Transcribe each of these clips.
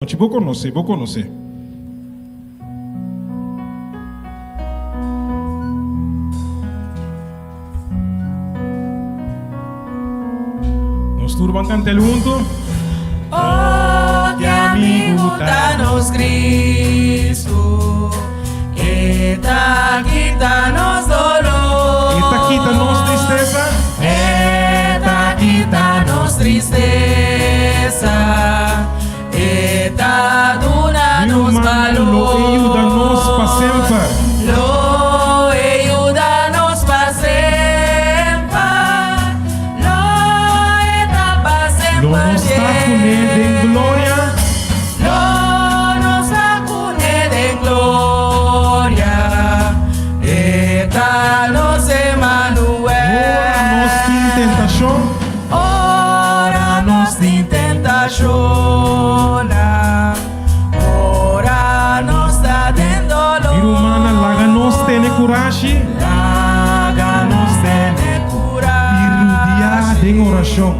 Vou conhecer. Nós turban cantar junto. Oh, que amigo danos Cristo, eta quita nos dolor, Eta quita nos tristeza, eta quita nos tristeza, eta duna nos valor, lo ayuda nos pa sempre. lo ayuda nos pa sempre, lo eta pa Lo sempre. nos está con él en gloria. Lo nos acune de gloria, eta nos Emmanuel. Nos tem tentação, Ora nos din tentación, ora nos da den dolor. irmã, laga nos tem coragem. Laga nos tiene Irrudiar coraje, em oração.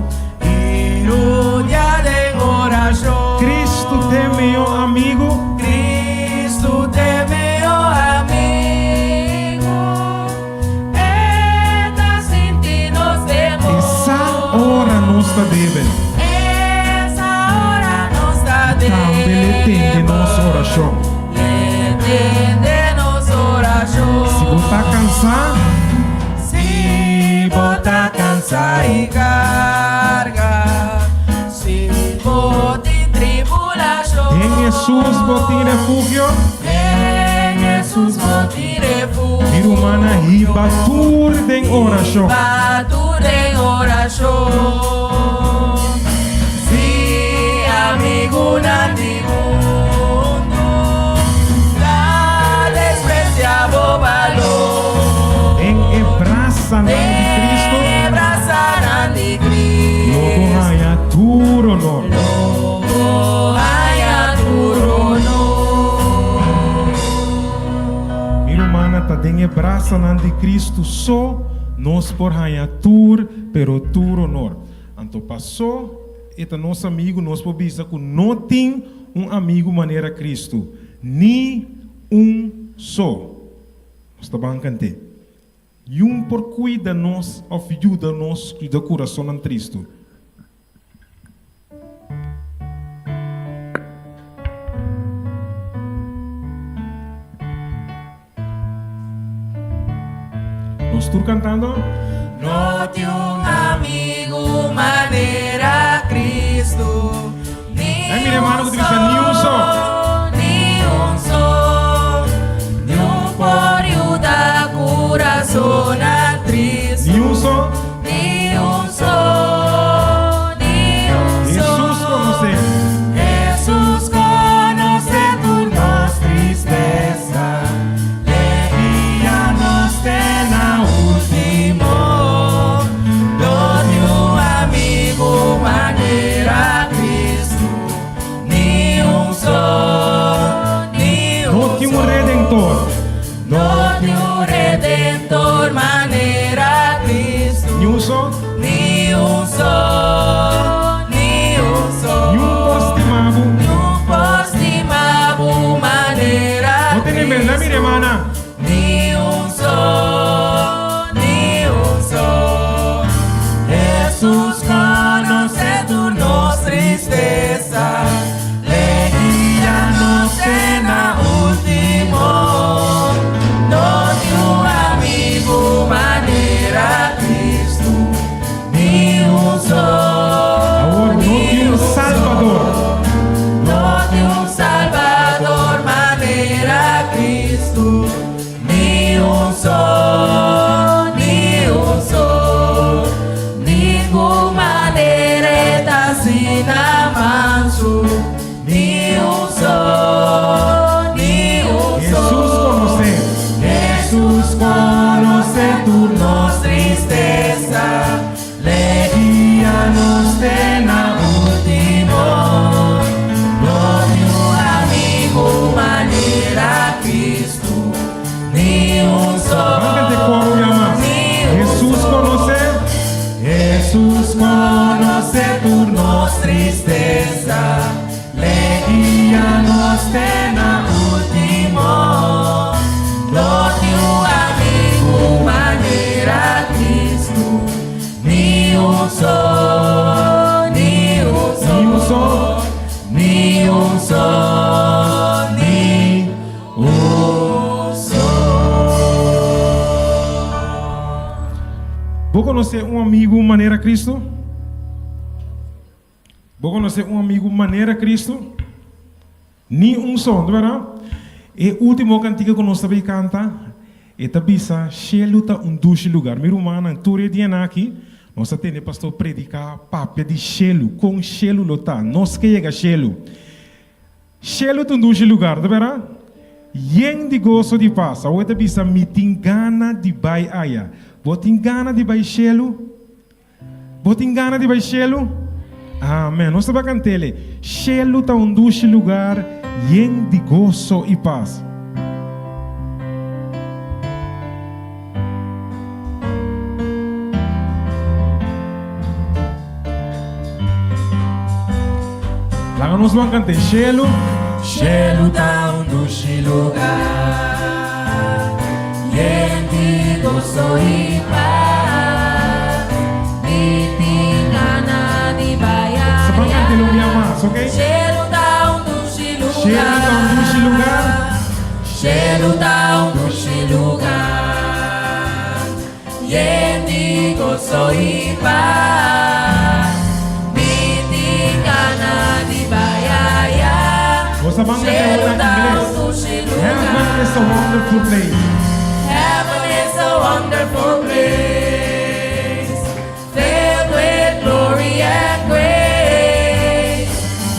irudia de oración. Cristo tem meu amigo. Cristo te meu amigo, eta sin ti nos demos. Essa hora nos está devendo. Esa hora nos da Também ele tem de nossa oração. de nos oración. Se você cansar, Si bota cansa y carga, si bota en tribulación, em Jesus botem refúgio. en Jesús bota refugio. Irmã, riba tur em oração. Batur en oración. Si amigo nandimundo, la despreciable valor. Em abraça de Cristo. Abrazarán de Logo Cristo. raia tur honor. Logo haya tu honor. Irmã, tá em abraça de Cristo só nós por raia tur, pero tur honor. Então passou, eta nosso amigo, nós por bisa que não tem amigo maneira Cristo, ni só. Nós tá bancante. E por cuida nós, ajuda nós, cuida coração em Cristo. Nós estamos cantando. No te un amigo manera Cristo, ni Ay, mi hermano, un que dice, ni un sol. ni un sol, ni un por ayuda corazón a triste, Ni só. ni un sol, ni un Jesus conoce. Jesús conoce tu nos tristeza, le guíanos en la último. No de un amigo manera Cristo, ni un sol, ni Não un tem sol. redentor. No de un redentor manera Cristo, Ni só. ni un sol, ni un sol. Ni postimado. Non postimavo manera Não tem nem verdade, minha irmã. ni un sol, ni un sol. Jesús conoce tu nos tristeza, le guíanos en la último. No de un amigo ¿Vos conocés un amigo maneira Cristo? ¿Vos conocés un amigo maneira Cristo? Ni un son, ¿verdad? E último cantiga que nós também canta, eta bisa, Shelu tá doce lugar. Meu irmão, na tour de aqui, nós temos pastor predicar papia de Shelu, com Shelu lota. Nós que chega Shelu. Shelu tá doce lugar, ¿verdad? Yen de gozo de paz. A outra bisa, me tem gana de bai aya. Vos tem gana de bai Shelu? Vos tem gana de bai Shelu? Amém. Nós estamos cantando. Shelu tá doce lugar, yen de gozo e paz. Lá nós vamos cantar. Shelu. Shelu tá doce lugar, yen de gozo e paz. Me tem gana de baiar. Você vai cantar no minha mãos, ok? Shelu tá doce lugar. Shelu tá doce lugar. Shelu tá doce lugar, yen de gozo e paz. Me tem gana de baiar. Você vai cantar em inglês. Heaven is a wonderful place. Heaven is a wonderful place, filled with glory and grace.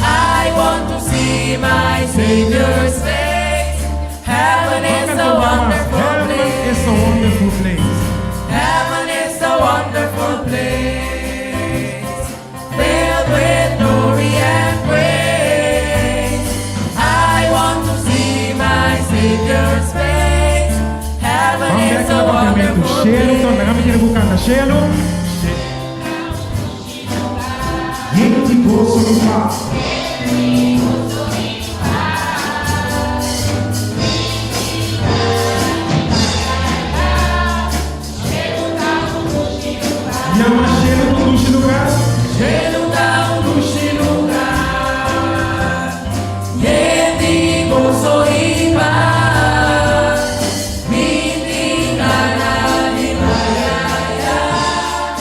I want to see my Savior's face. Heaven is a wonderful place. Heaven is a wonderful place, filled with glory and grace. I want to see my Savior's face. Heaven is a wonderful Shelu, então, kami kira bukan Shelu. Gente gozo no paz. Llama Shelu no doce lugar. Shelu tá doce lugar, yen de gozo e paz. Me tem gana de baiar.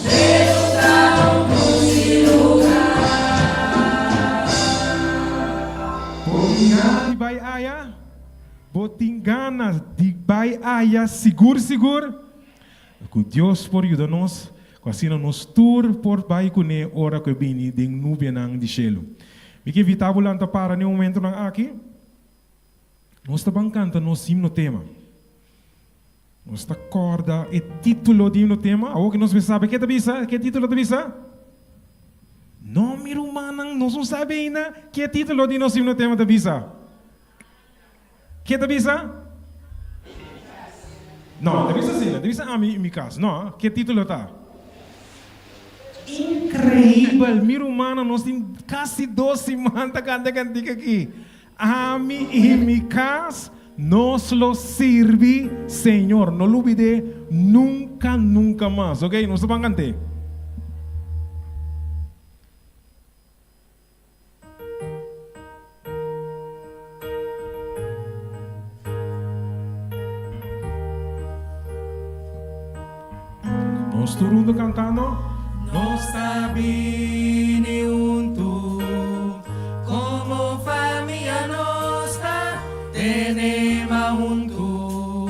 Shelu tá doce lugar. Botingana di bai aya. Botingana di bai aya. Seguro. Que Deus por ajuda-nos. Assim nos tour por bai kune ora que bini ding nube nang di Shelu. Me que evitável anta para nenhum momento nang aqui. Nós está bancando nos himno tema. Nós está corda e título de himno tema. O que nós sabe que tabisa? Que título tabisa? Não, meu irmão, nós não sabe ainda que título de nosso himno tema tabisa. Que tabisa? Não, tabisa sim, tabisa a mi caso. Não, que título tá? Incrível, meu irmão, nós temos quase 12 mantas cantiga aqui. A mim e mi casa, nos lo sirve, Senhor. Não lo olvide nunca mais, ok? Nós vamos cantar. Nós todo mundo cantando. Nos sabine junto, como familia nostra, tenemos junto,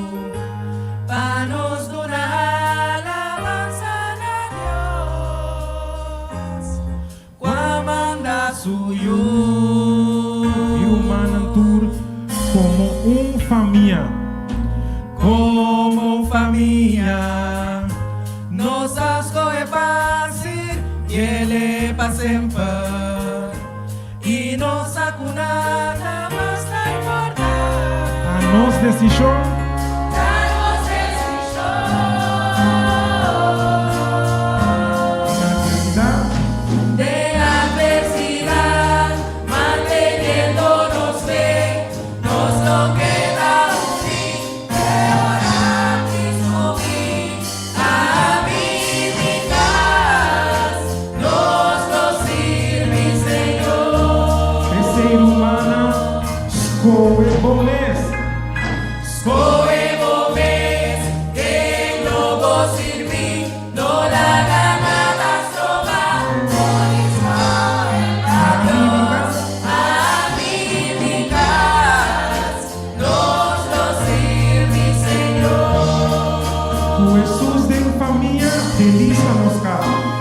para nos donar alabanza a Dios, cuando manda suyo. E o manantur como família. Como familia, nos escoge fácil y ele para siempre. Y nos acuna la más importante. A nos decisão. De adversidad, manteniéndonos fe, nos lo queda unir. Tu Jesús de familia, feliz a nos casa.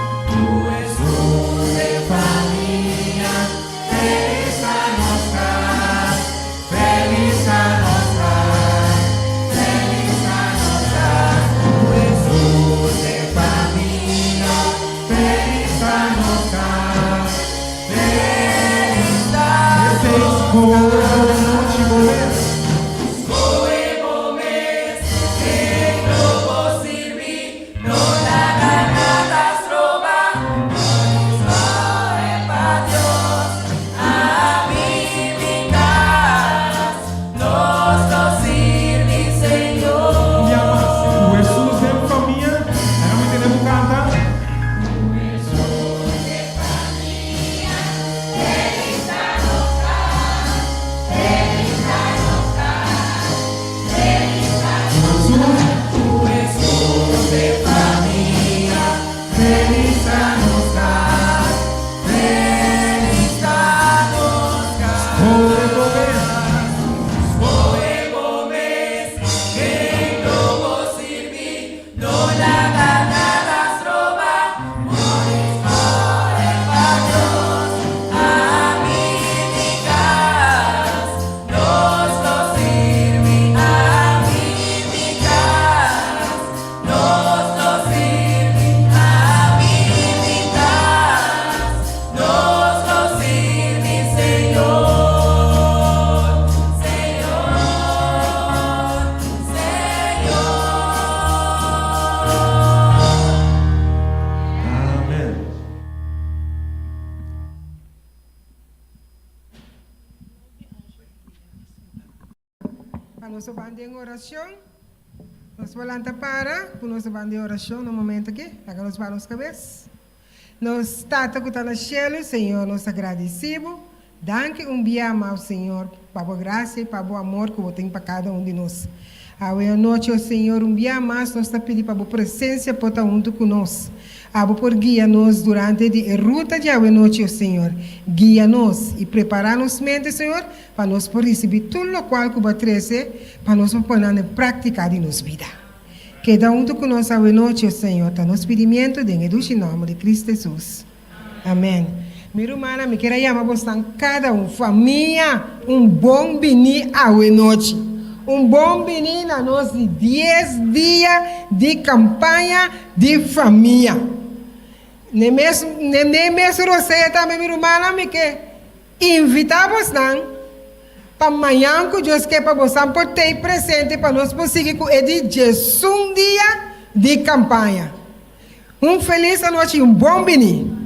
Nós vamos em oração. Nós vamos para nós vamos em oração no momento aqui. Agora nós vamos cabeça. Nós estamos com o céu, Senhor, nós agradecemos. Danke dia ao Senhor, para a graça e para o amor que você tem para cada de nós. A noite, Senhor, dia mais, nós estamos pedindo para a presença por estar junto conosco. Por guia-nos durante a ruta de noite, Senhor. Guia-nos e prepara-nos mente, Senhor, para nós por receber tudo o qual que vai trazer, para nós poder praticar em nossa vida. Queda junto conosco a noite, Senhor, está nos pedimento em nome de Cristo Jesus. Amém. Minha irmã, me quero chamar você, cada família, bom bini a noite. Bom bini na nossa 10 dias de campanha de família. Nem mesmo você também, minha irmã, me quer invitar você para amanhã que Deus quer para você por ter presente para nós conseguir com ele Jesus dia de campanha. Feliz noite, bom bini.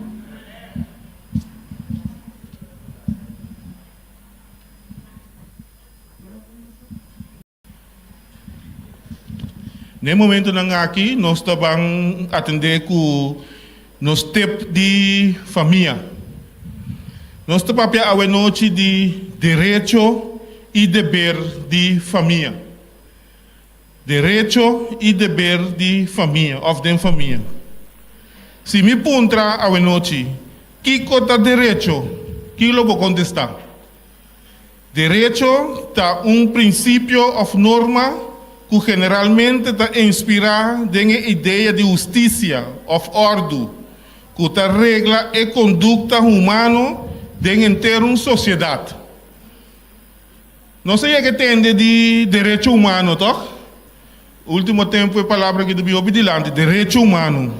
No momento aqui, nós estamos atender com nos tipos de família. Nós estamos a noite de direito e dever de família. Direito e dever de família, of de família. Se me perguntar a noite, que cota direito? Que eu vou contestar? Direito está princípio of norma que generalmente está inspirado na ideia de justiça, of ordem, que está regla e conduta humana dentro de uma sociedade. Não sei o que tem de direito humano, toch? Último tempo a palavra que devia obedecer, direito humano.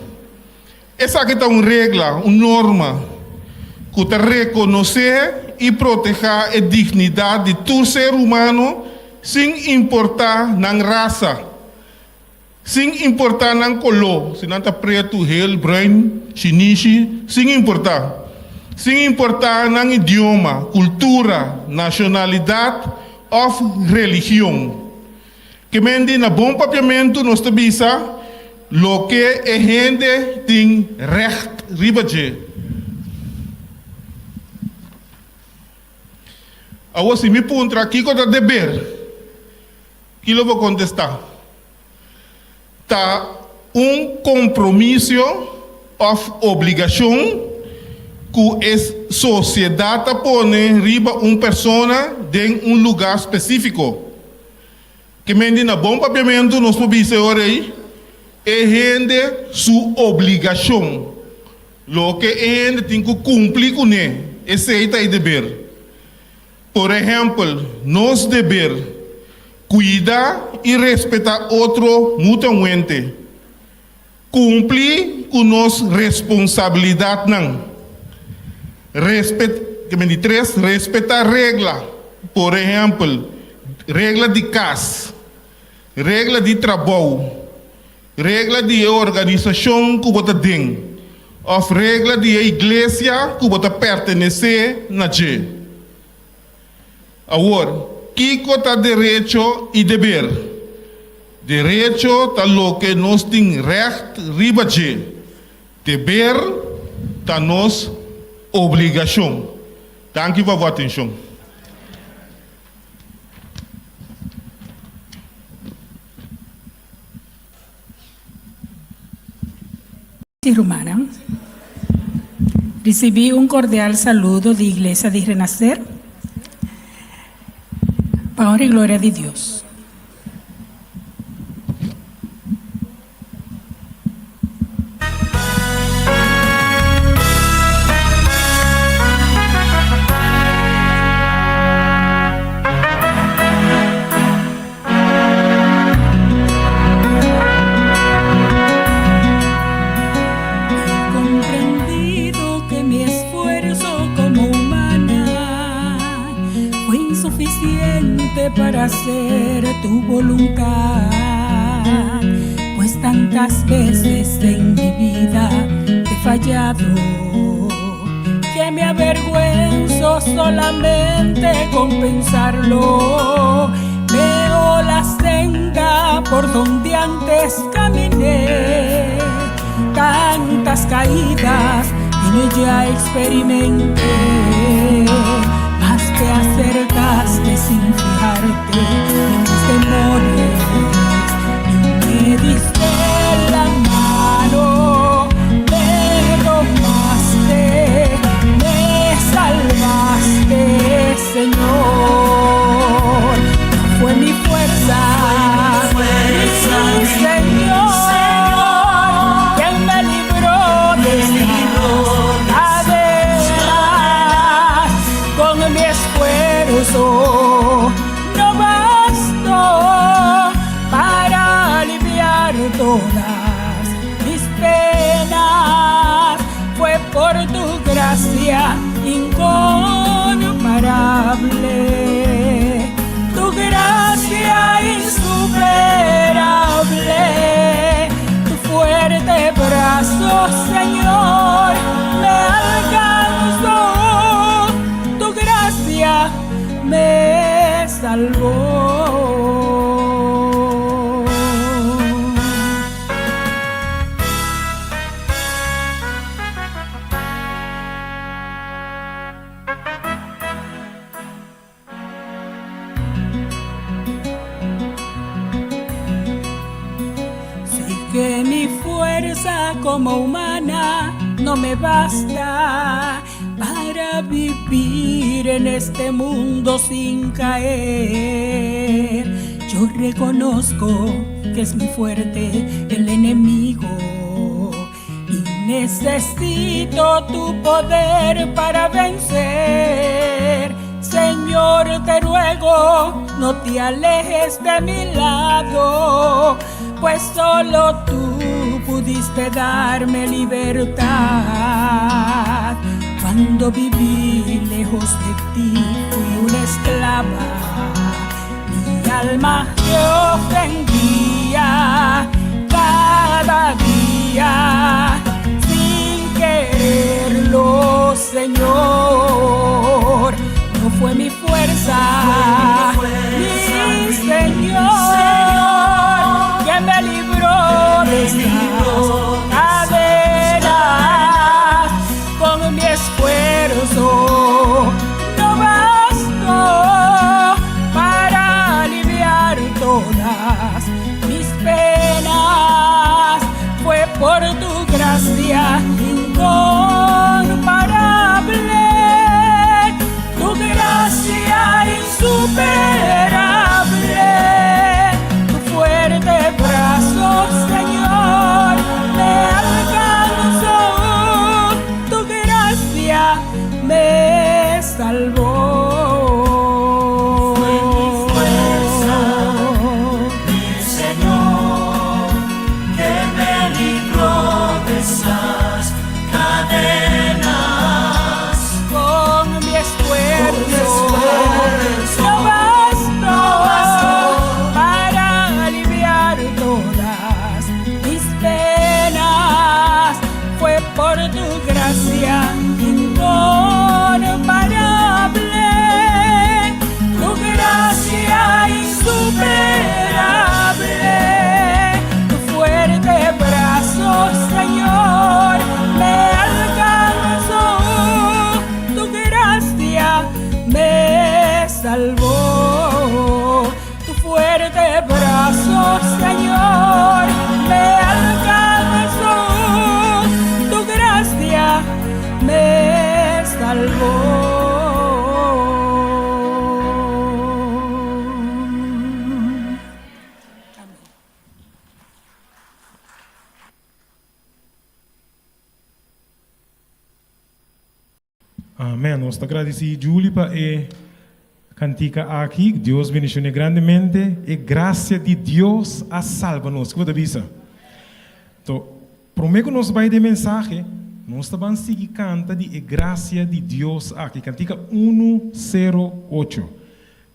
Essa aqui está uma regra, uma norma, que está reconhecer e proteger a dignidade de todo ser humano, sem importar na raça, sem importar na cor, se não está preto, hel, branco, chinês, sem importar na idioma, cultura, nacionalidade ou religião. Que mende na bom papiamento nós tabisa, lo que a gente tem recht ribaje. Agora se me perguntar aqui qual é o dever, que eu vou contestar. Tá compromisso ou obrigação que a sociedade põe riba uma pessoa em lugar específico. Que mende na bom papiamento nós podemos dizer aí, gente su obligación. Lo que gente tiene que cumplir con él, ese es el deber. Por ejemplo, nos deber cuidar y respetar otro mutuamente. Cumplir con nuestra responsabilidad. Respetar reglas. Por ejemplo, reglas de casa, reglas de trabajo, reglas de organización que você tem, ou reglas de iglesia que você pertenece na je. Agora, que está direito e dever? Direito está lo que nós tem recht riba je. Dever está nos obrigação. Danke por sua atenção. Romana, recibí un cordial saludo de Iglesia de Renacer, para honra y gloria de Dios. Para hacer tu voluntad, pues tantas veces en mi vida he fallado, que me avergüenzo solamente con pensarlo. Veo la senda por donde antes caminé, tantas caídas en ella experimenté. Te acercaste sin fijarte en mis temores y me diste la mano, me tomaste, me salvaste, Señor. No fue mi fuerza, mi Señor, quien me libró de no bastó para aliviar todas mis penas. Fue por tu gracia incomparable, tu gracia insuperable, tu fuerte brazo, Señor, me alcanzó, tu gracia me salvó. Sé que mi fuerza como humana no me basta para vivir en este mundo sin caer. Yo reconozco que es muy fuerte el enemigo y necesito tu poder para vencer. Señor, te ruego, no te alejes de mi lado, pues solo tú pudiste darme libertad. Cuando viví lejos de ti fui una esclava, mi alma te ofendía cada día, sin quererlo, Señor. No fue mi fuerza, mi Señor, que me libró de estas cadenas. Con mi esfuerzo no bastó para aliviar todas mis penas. Fue por tu gracia incomparable, tu gracia insuperable, tu fuerte brazo, Señor, Amém. Nós te agradecemos, Julie, para cantica aqui. Deus bendicione grandemente. E graça de Deus a salva-nos. Que você avisa? Então, prometo que nós vai de mensagem. Nós vamos seguir canta de graça de Deus aqui. Cantica 108.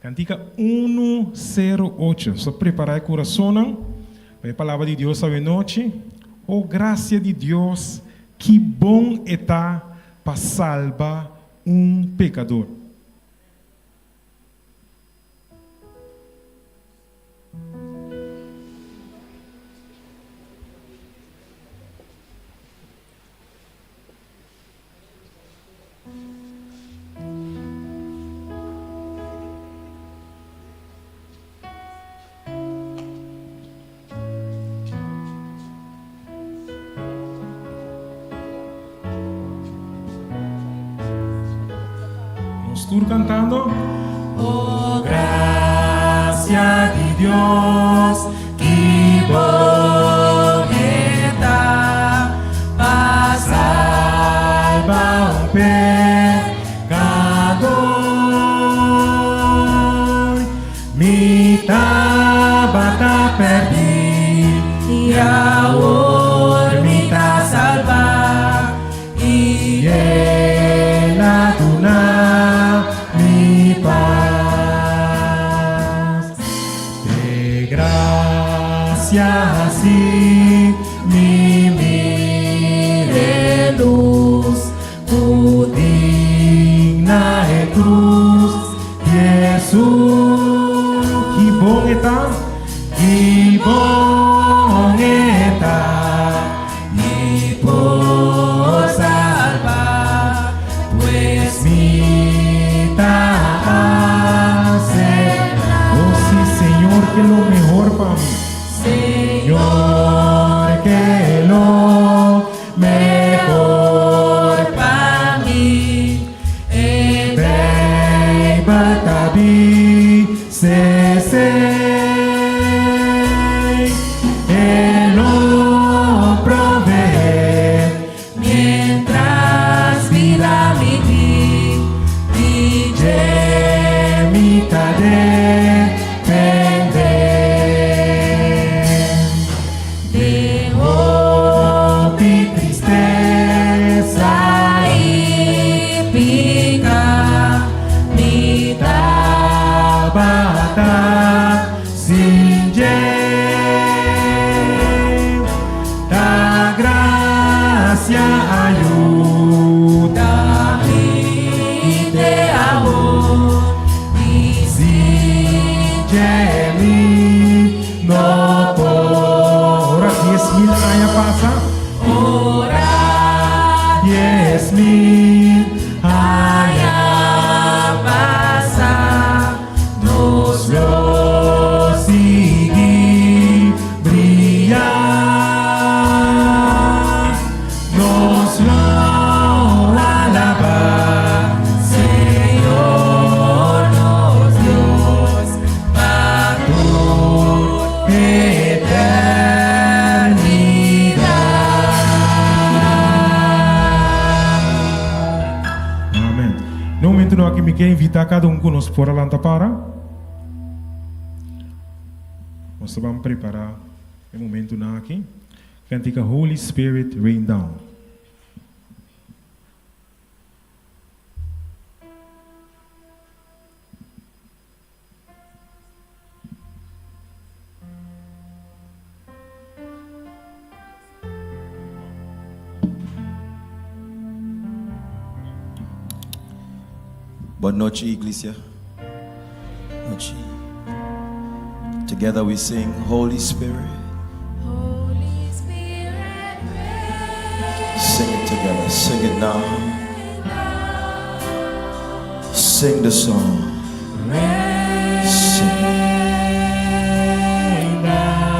Cantica 108. Só preparar o coração. Para a palavra de Deus essa noite. Oh, graça de Deus, que bom está para salvar pecador. Tour cantando. Oh, gracia de Dios, que bom está, para salvar pecador. Mi tabata perdi, y ahora mi ta salva, y él aduna. Así mi mire luz, tu digna e cruz, Jesús, que bom está, y por salvar, pues mi hace, Oh sí, Señor, que lo mejor para mí. Señor, que lo mejor para mí, Batabi, se, Él lo provee, mientras vida mi gemita depende. Me quer invitar cada conosco para lá para. Nós vamos preparar o momento aqui. Cantica Holy Spirit Rain Down. Boa noite, Iglesia. Noite. Together we sing, Holy Spirit. Holy Spirit, Sing it together. Sing it now. Sing the song.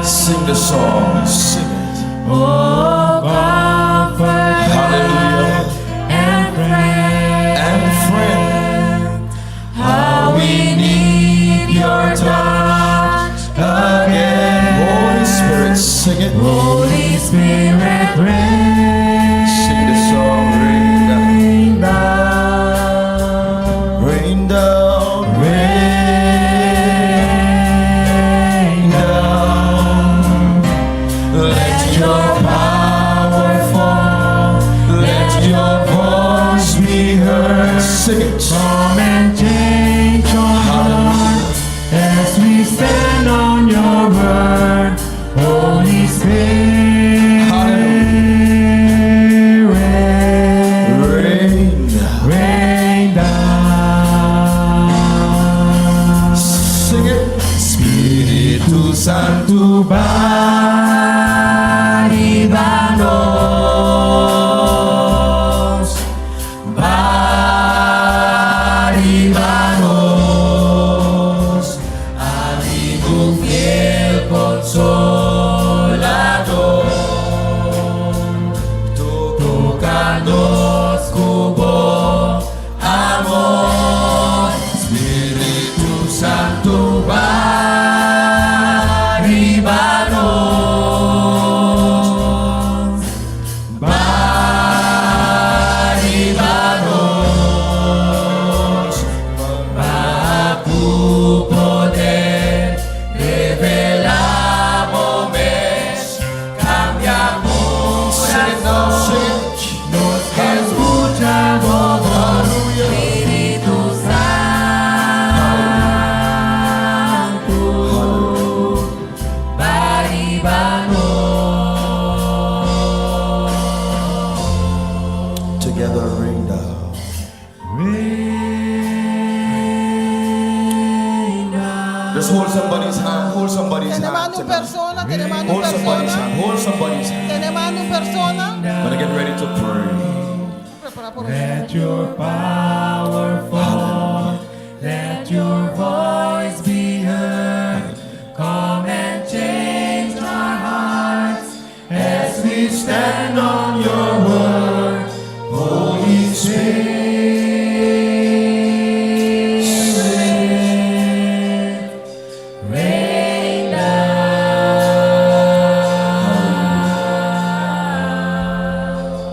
Sing the song. Sing it. oh, comfort, Hallelujah. and friend, And friend. how we need your touch again. Holy Spirit, sing it. Holy Spirit, rain Sing the song. Rain down. down. your power fall. Let your voice be heard. Sing it. Come and change our hearts as we stand on your word. Holy Spirit, rain down. Sing it. Espíritu Santo, baríbanos, baríbanos, amigo fiel consolador, toca-nos cubo amor, Espíritu Santo, baríbanos, baríbanos, bajo poder revelamos, cambiamos corazón, nos escuchamos, Espíritu Santo, baríbanos. Together, rain down. Just hold somebody's hand. Hold somebody's hand. Tenemos una tonight. persona, tenemos una Hold somebody's persona, hand. Hold somebody's hand. tenemos una persona. Gonna get ready to pray. Prepara por Let your power fall. Let your voice be heard. Come and change our hearts as we stand on your word. Holy Spirit, rain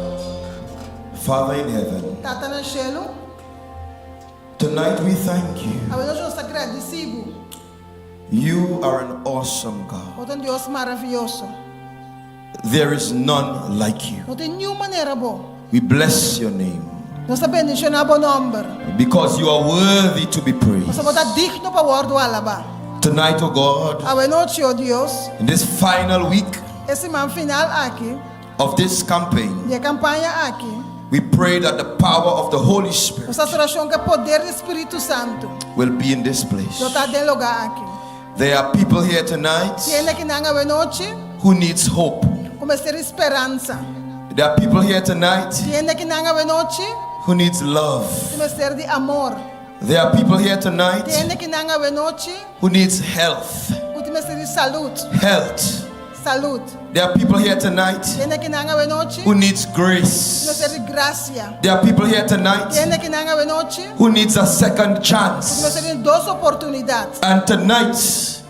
down. Father in heaven, Tata no cielo, tonight we thank you. a nós nos agradecemos. You are an awesome God. Nós temos Deus maravilhoso. There is none like you. Não tem nenhuma maneira boa. We bless your name Nós bendicionamos o nome. because you are worthy to be Nós praised. estamos digno para o word alabar. Tonight, oh God, A noite, ó Deus, in this final week esse man final aqui, of this campaign, e a campanha aqui, we pray that the power of the Holy Spirit nós oração que o poder do Espírito Santo will be in this place. já está em lugar aqui. There are people here tonight Tiene que não a noite, who needs hope. como ser esperança. There are people here tonight Tiene que não a noite, who needs love. como ser de amor. There are people here tonight Tiene que não a noite, who needs health. como ser de saúde. Health. Saúde. There are people here tonight Tiene que não a noite, who needs como grace. ser de graça. There are people here tonight Tiene que não a noite, who needs a second como chance. ser de duas oportunidades. And tonight,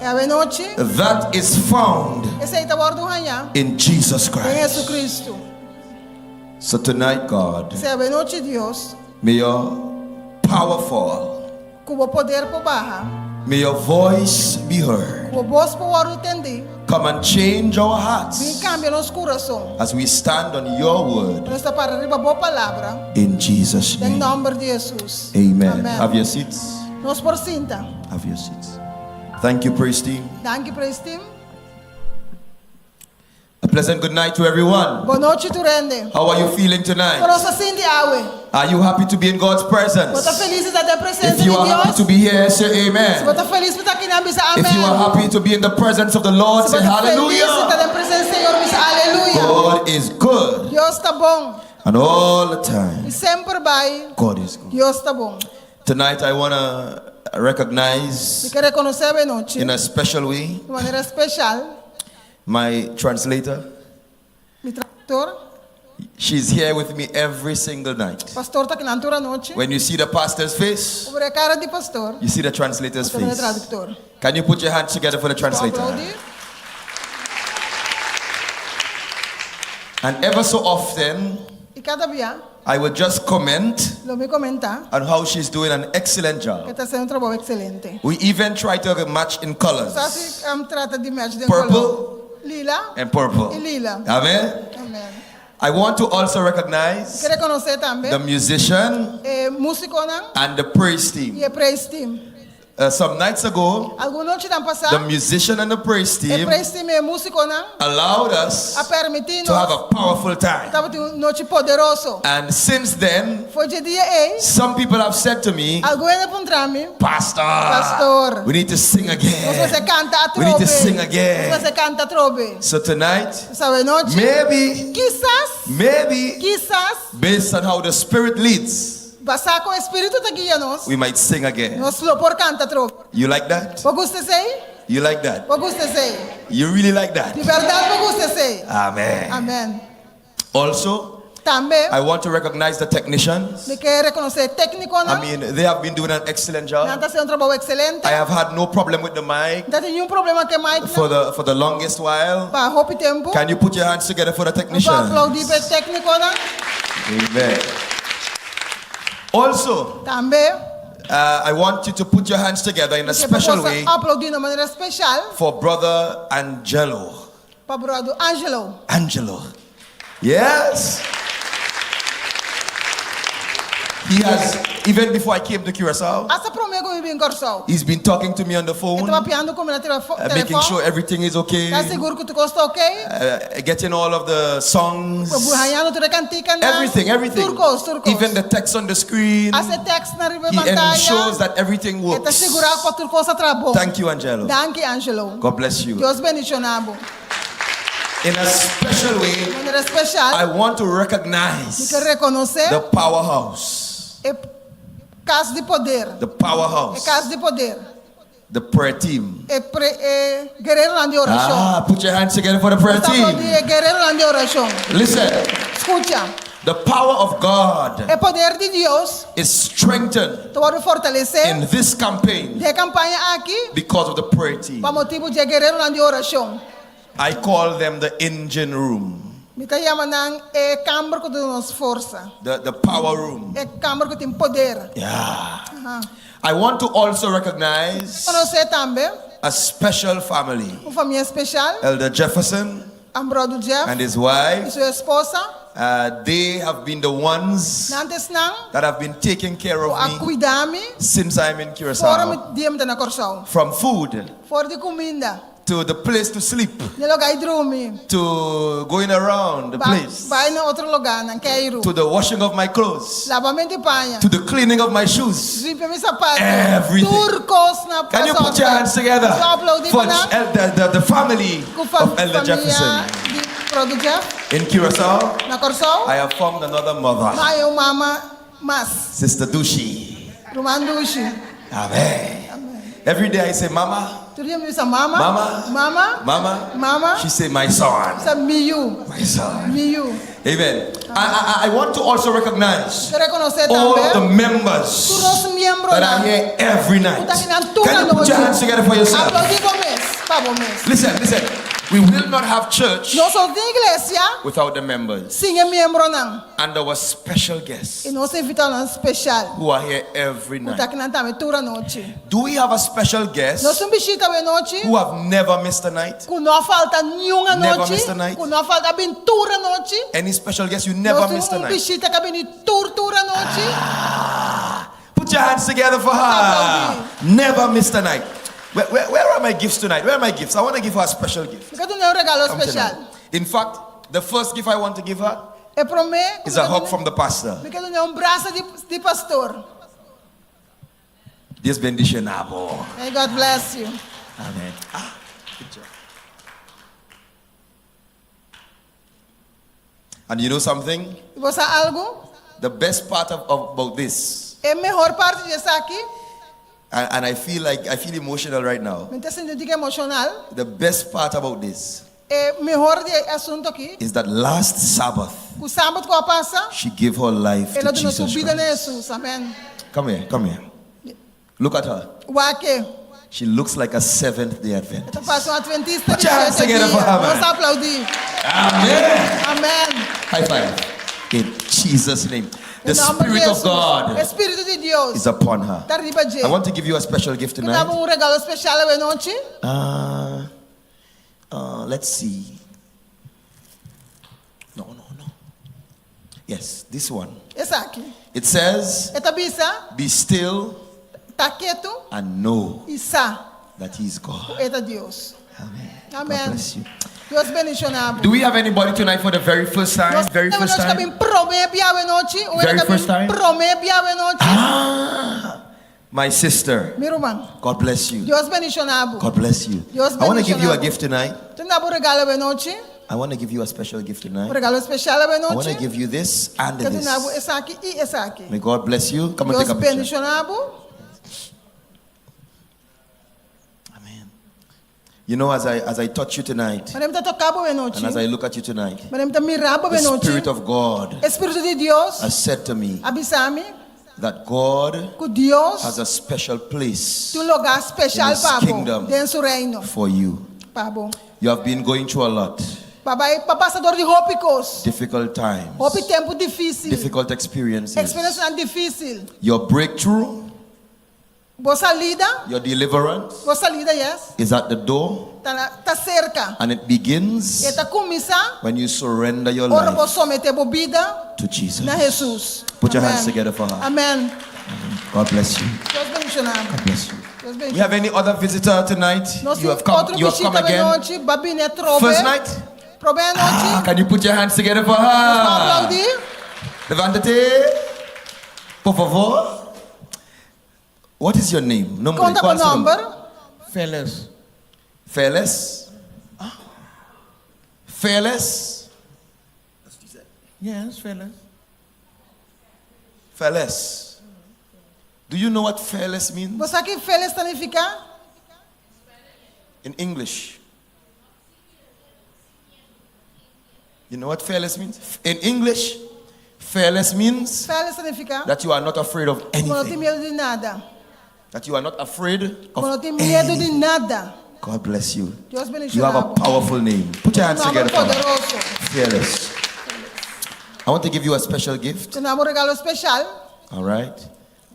É a noite, that is found esse aí está guardando ranha. in Jesus Em Christ. Jesus Cristo. So tonight, God, Se a noite Deus, may your power fall. com o poder por barra, May your voice be heard. com o voz por ouro entender, Come and change our vem hearts cambia nosso coração. as we stand on your word. Nós está para arriba boa palavra, In Jesus' em name. nome de Jesus. Amen. Have your seats. Nós por cinta. Have your seats. Thank you, praise team. Danke para este. A pleasant good night to everyone. Boa noite, Turende. How are you feeling tonight? Nossa cinta awe. Are you happy to be in God's presence? Você feliz de estar na presença If de you are happy to Deus? be here, say amen. Você feliz por estar aqui na missa? If you are Amém. happy to be in the presence of the Lord, Você say feliz de estar hallelujah. na presença do Senhor? Missa, aleluia. God is good. Deus está bom. And all the time, E sempre vai. God is good. Deus está bom. Tonight, I want to E recognize quero reconhecer a noite in a special way de maneira especial. my translator. Meu tradutor, She's here with me every single night. pastor está aqui na altura noite. When you see the pastor's face, Sobre a cara de pastor, you see the translator's também é face. tradutor. Can you put your hands together for the Vou translator? aplaudir. And ever so often, E cada dia, I would just comment eu me comentar on how she's doing an excellent que job. está sendo trabalho excelente. We even try to match in colors. Só se trata de match de Purple, color. lila and purple. y lila. Amen. Amen. I want to also recognize Quiero conocer the también musician músico nan and the praise y team. el praise team. Some nights ago, Alguna noche tan the pasada, musician and the praise el team praise team y el músico nan allowed a us permitirnos to have a powerful time. estaba teniendo una noche poderoso. And since then, Foi de dia ei, some people have said to me, alguém encontrou-me, Pastor, pastor, we need to sing você again. canta a We need to trove. sing again. Você canta a trove. So tonight, Sabe noite? maybe, Quizás, based on how the Spirit leads, passar com o Espírito te guia-nos, we might sing again. nós lo por canta trove. You like that? Você gosta sei? You like that? Você gosta sei? You really like that? De verdade, você gosta sei? Amen. Amém. Also, Também, I want to recognize the technicians. me quer reconhecer técnico, I não? mean, they have been doing an excellent Não job. está sendo trabalho excelente. I have had no problem with the mic Não tem nenhum problema com o Mike, for the longest while. para roupa e tempo. Can you put your hands together for the Vou technicians? aplaudir para o técnico, não? Amen. Also, Também, I want you to put your hands together in a special way aplaudir de maneira especial for Brother Angelo. para o brother Angelo. Angelo. Yes. He has, even before I came to Curacao, Essa promessa que eu vim em Corsol. he's been talking to me on the phone, Estava piando com o meu making sure telefone. everything is okay, Está seguro que tu gosta ok? getting all of the songs, Burhanhando tu cantica na. everything. Turcos. Even the text on the screen. Hace text na riba He ensures pantalla. that everything Está works. segurado para turcos a trabalho. Thank you, Angelo. Danke, Angelo. God bless you. Deus bendicionado. In a special De way, maneira especial, I want to me recognize quer reconhecer the powerhouse. é casa de poder. The É powerhouse. casa de poder. The prayer team. É guerreiro lá de oração. Put your hands together for the prayer Está team. aplaudir, é guerreiro lá de oração. Listen, Escuta. the power of God É poder de Deus. is strengthened Tu vai fortalecer. in this campaign De campanha aqui. because of the prayer team. Para motivo de guerreiro lá de oração. I call them the engine room, Me está chamando é câmara que tem nos força. the power room. É câmara que tem poder. Yeah. I want to also recognize Conhecer também a special family. uma família especial. Elder Jefferson Um brother Jeff and his e wife, sua esposa. they have been the ones Nantes não. that have been taking care A of me cuidar-me. since I'm in Fora Curacao. me dia me na Corsol. From food Fora de comida. to the place to sleep, De lugar de dormir. to going around the place, Vai na outro lugar, não quero. to the washing of my clothes, Lavamento de panha. to the cleaning of my shoes. Limpa meu sapato. Everything. Turcos na Can you put your hands together Só aplaudir for para the family com of Elder Jefferson? de brother Jeff In Curacao, na Corsol. I have found another mother, Mãe ou mama mas. Sister Dushi. Rumandushi. Amen. Every day I say, Mama, Tu dia me diz mama. Mama. Mama. Mama. Mama. She say, my son, Sa miu. my son. Miu. Amen. I want to also recognize Quero reconhecer all of the também. members Todos membros that are here every night. Tá aqui na Can turma you put your hands together for yourself? Aplaudir com mês. Para o mês. Listen. We will not have church Nós somos de igreja. without the members. Sim, é membro não. And our special guests E nós invitamos um especial. who are here every Tá night. aqui na também toda noite. Do we have a special guest Nós somos bichita de noite. who have never missed a night? Que não falta nenhuma Never noite. missed a night. Que não falta aventura noite. Any special guest you never Nós missed a somos night? bichita que vem tortura noite. Put your hands together for her. Never missed a night. Where are my gifts tonight? Where are my gifts? I want to give her a special gift. Porque tu não é regalo Come especial. tonight. In fact, the first gift I want to give her É prometo. is a hug from the pastor. Porque tu não é braço de pastor. Dios bendicionado. May God bless you. Amen. Good job. And you know something? E você algo? The best part about this, É a melhor parte de estar aqui. and I feel emotional right now. Me está sentindo que é emocional. The best part about this É melhor de assunto aqui. is that last Sabbath O sábado que passa, she gave her life to ela deu sua Jesus vida Christ. em Jesus. Amém. Come here. Look at her. O aqui. She looks like a Seventh-day Adventist. Então passa um adventista Put de your hands sete together dias. for her, man. Vamos aplaudir. Amen. Amém. High five. In Jesus' name. The Em nome de Spirit of Jesus. God Espírito de Deus. is upon her. Está riba de. I want to give you a special gift Eu dava tonight. regalo especial hoje noite. Let's see. No. Yes, this one. Esse aqui. It says, Eta bisa, be still tá quieto and know e sa. that he is God. Eta Deus. Amen. Amen. God bless you. Deus bendicionado. Do we have anybody tonight for the very first time? Very first time? Very first time? My sister. Meu irmão. God bless you. Deus bendicionado. God bless you. Deus I want to give you a bendicionado. gift tonight. Tu não vai regalo a noite? I want to give you a special gift tonight. Regalo especial a I want noite? to give you this and Que tu não this. essa aqui e essa aqui. May God bless you. Come and Deus take a picture. bendicionado. Amen. You know, as I touch you tonight, Mas tá tocado a noite. and as I look at you tonight, Mas tá mirado a the noite. Spirit of God Espírito de Deus has said to me avisame that God que Deus has a special place tem lugar especial in His para kingdom dentro do seu reino. for you. Pabo. You have been going through a lot, Papai, passador de rópicos. difficult times, Roupa tempo difícil. difficult experiences. Experiência difícil. Your breakthrough, Boa salida. your deliverance Boa salida, yes. is at the door, Tá cerca. and it begins E tá começar. when you surrender your Ora life vou someter bebida to Jesus. na Jesus. Put your Amen. hands together for her. Amém. God bless you. Deus bendicionado. God bless you. Deus We bendicionado. have any other visitor tonight? Nós You have temos come. outro You have come visita da again. noite. Babine trove. First night. Trove a noite. Can you put your hands together for Vamos her? aplaudir. Levántate. Por favor. What is your name? Nombre. Conta ¿Cuál o es tu nombre? número. Fearless. Fearless. Fearless. Yes, fearless. Fearless. Do you know what fearless means Você aqui feliz significa? in English? You know what fearless means? In English, fearless means Feliz significa? that you are not afraid of Como não tem anything. medo de nada. That you are not afraid Como não of tem medo de anything. nada. God bless you. Deus You have a bendicionado. powerful name. Put your hands Nome together for her. poderoso. Fearless. I want to give you a special gift. Te damos regalo especial. All right.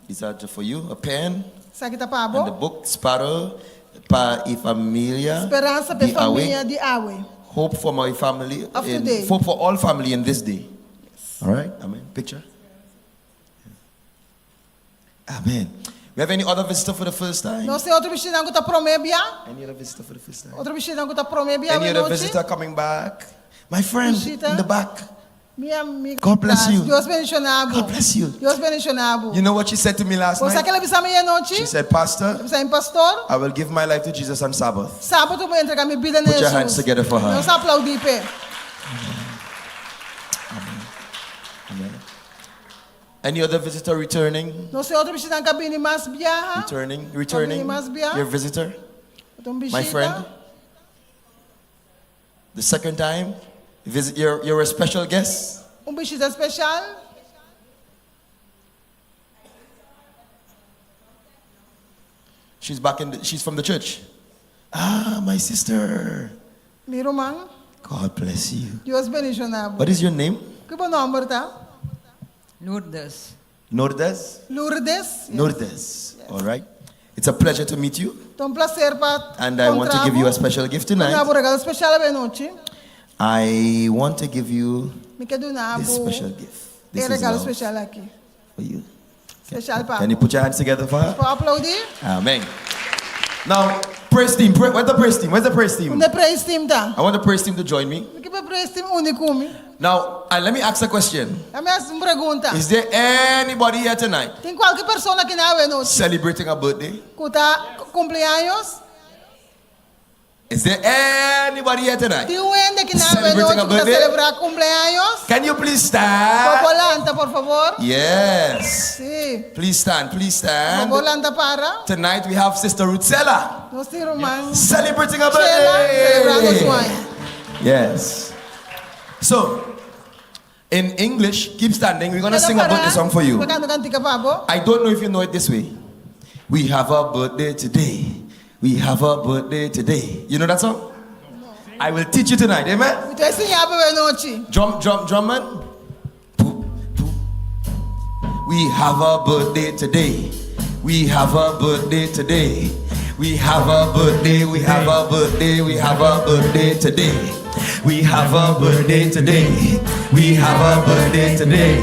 These are for you. A pen Isso aqui tá para and the book Sparrow para e família Esperança para de família Awe. de Awe. Hope for my family. Of today. Hope for all family in this day. All right. Amen. Picture. Amen. We have any other visitor for the first time? Nós temos outro vestido que tá promebia. Any other visitor for the first time? Outro vestido que tá promebia. Any other visitor coming back? My friend Visita. in the back. Minha amiga. God bless you. Deus bendicionado. God bless you. Deus bendicionado. You know what she said to me last Você night? aquela visão meia noite? She said, Pastor, Você é pastor? I will give my life to Jesus on Sabbath. Sábado eu vou entregar minha vida Put nele. your hands together for her. Nós aplaudir pé. Amen. Any other visitor returning? Nós temos outro vestido na cabine mais viaja. Returning? Mas bia. Your visitor? Então My friend? The second time? You're a special guest? vestido especial. She's from the church. Ah, my sister. Meu irmão. God bless you. Deus bendicionado. What is your name? Que bom nome, tá? Lourdes. Lourdes? Lourdes. Lourdes. All right. It's a pleasure to meet you. Então, prazer para And I want to give you a special gift tonight. Nabo regalo especial à noite. I want to give you Me quedo nabo. this special gift. This is regalo love especial aqui. for you. Especial para. Can you put your hands together for her? Pode aplaudir? Amen. Now, praise team. Where's the praise team? Where's the praise team? Onde praise team tá? I want the praise team to join me. Que para praise team único me. Now, let me ask a question. A minha pergunta. Is there anybody here tonight Tem qualquer pessoa aqui na noite celebrating a birthday? que tá cumpleaños? Is there anybody here tonight? Tem um ende aqui na Celebrating noite a que está birthday? celebrar cumpleaños? Can you please stand? Volanta, por favor. Yes. Sim. Please stand. Please stand. Volanta para. Tonight we have Sister Rutzella Nós temos irmã celebrating a celebrando birthday. sua mãe. Yes. So, in English, keep standing. We're going to sing a birthday song for you. Canto cantica pabo. I don't know if you know it this way. We have a birthday today. We have a birthday today. You know that song? No. I will teach you tonight. Amen? Então assim a noite. Drumman. Poop, poop. We have a birthday today. We have a birthday today. We have a birthday, we have a birthday, we have a birthday today. We have a birthday today. We have a birthday today.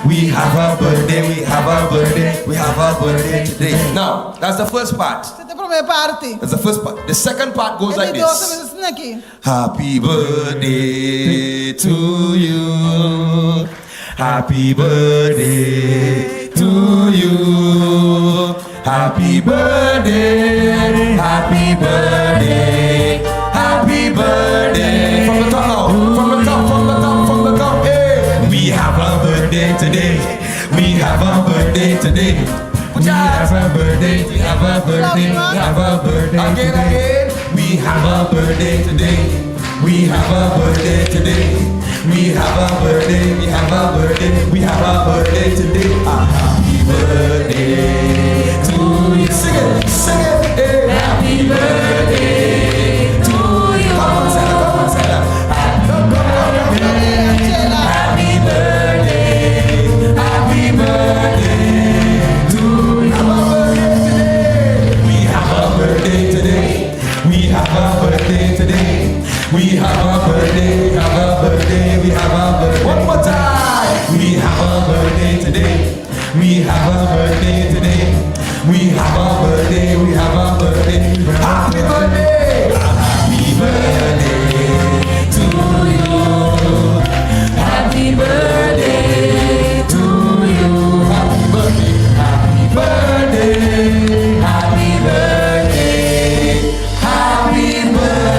We have a birthday, we have a birthday, we have a birthday today. Now, that's the first part. Esta é a primeira parte. That's the first part. The second part goes like Ele doce this. mesmo aqui. Happy birthday to you. Happy birthday to you. Happy birthday, happy birthday, happy birthday. From the top, from the top, from the top, from the top. Hey. We have a birthday today. We have a birthday today. We have a birthday, we have a birthday, we have a birthday today. We have a birthday today. We have a birthday today. We have a birthday, we have a birthday, we have a birthday today. A happy birthday to you. Sing it, sing it. Hey. Happy birthday to you. Come on, say that, come on, say that. Happy birthday, happy birthday to you. We have a birthday today. We have a birthday today. We have a birthday, we have a birthday, we have a birthday. One more time. We have a birthday today. We have a birthday today. We have a birthday, we have a birthday. Happy birthday. Happy birthday to you. Happy birthday to you. Happy birthday. Happy birthday. Happy birthday. Happy birthday.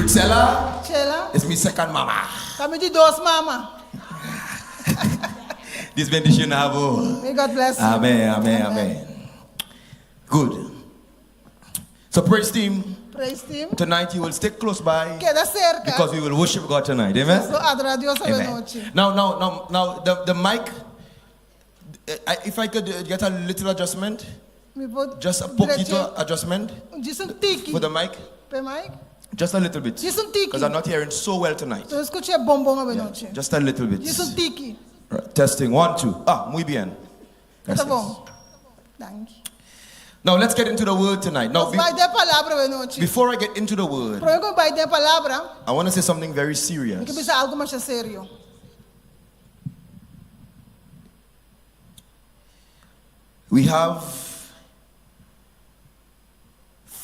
Chela. It's my second mama. Kami de doce, mama. This benediction I have. May God bless you. Amen, amen, amen. Good. So praise team. Praise team. Tonight you will stay close by Queda cerca. because we will worship God tonight. Amen. So adorar a Dios esta Amen. noche. Now, the mic. If I could get a little adjustment, Me pode just a poquito adjustment diz tiki. for the mic, Pe mic. just a little bit, Diz tiki. because I'm not hearing so well tonight. Eu escutei bombom esta noche. Just a little bit. Diz tiki. Right, testing 1, 2. Muy bien. Tá Gracias. bom. Thank you. Now let's get into the word tonight. Now, Vai dar palavra esta noche. before I get into the word, Para eu vai dar palavra, I want to say something very tem que serious. pensar algo mais sério. We have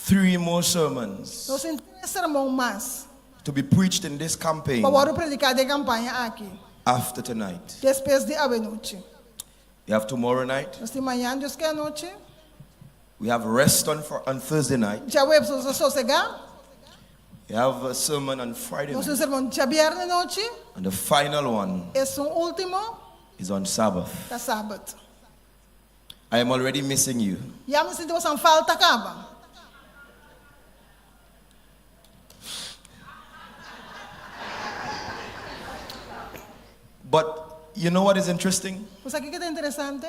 3 more sermons Nós temos sermão mais. to be preached in this campaign Para predicar de campanha aqui. after tonight. Depois de a noite. We have tomorrow night. Nós temos amanhã, Deus quer a noite. We have rest on Thursday night. Já vou para sossegar. We have a sermon on Friday Nós night. temos sermão de viernes noite. And the final one Esse último is on Sabbath. da sábado. I am already missing you. Já me sinto uma falta acaba. But you know what is interesting? Mas aqui que é interessante.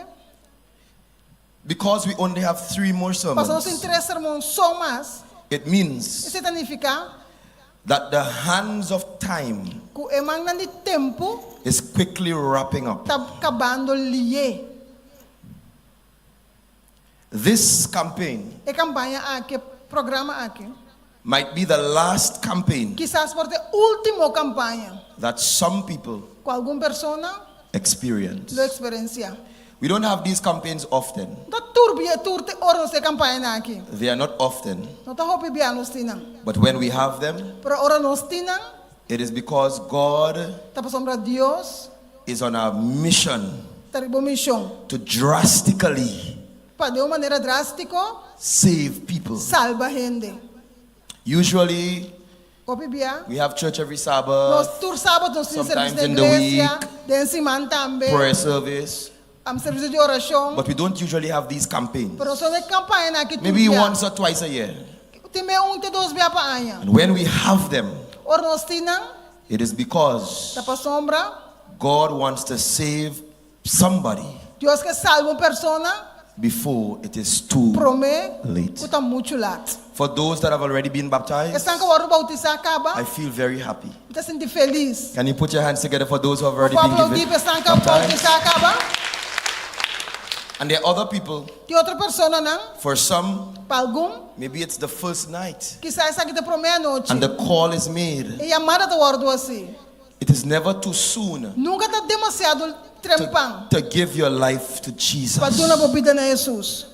Because we only have 3 more Mas nós temos sermons, 3 sermões só mais. it means Isso significa that the hands of time que o emang de tempo is quickly wrapping up. está acabando lié. This campaign E campanha aqui, programa aqui. might be the last campaign Quizás por a última campanha that some people com alguma persona experience. lo experiencia. We don't have these campaigns often. Da turbia turte oros de campanha aqui. They are not often. Não tá hopi bia nos tinang. But when we have them, Pero ora nos tinang, it is because God tá pasombra Dios, is on a mission tá ribo missão. to drastically Para de uma maneira drástica, save people. salva gente. Usually, Hopi bia. we have church every Nos Sabbath, tur sábado nos temos sometimes serviço de in the igreja, week, de semana também, prayer service, am serviço de oração. but we don't usually have these campaigns. Pero só de campanha aqui Maybe turbia. once or twice a year. Tem te dois bia pa anha. And when we have them, Ora nos tinang, it is because tá pasombra, God wants to save somebody Dios que salva uma persona, before it is too prome late. kuta muito late. For those that have already been baptized, Estão que o bautizar I acaba, feel very happy. está sentindo feliz. Can you put your hands together for those who have already O been aplaudir given estão que o baptized? bautizar acaba. And there are other people, Tem outra pessoa não, for some, para algum, maybe it's the first night que sai essa aqui da primeira noite. and the call is made. E a amada da ordem assim. It is never too soon Nunca está demasiado trempão to give your life to para Jesus. dar uma vida na Jesus.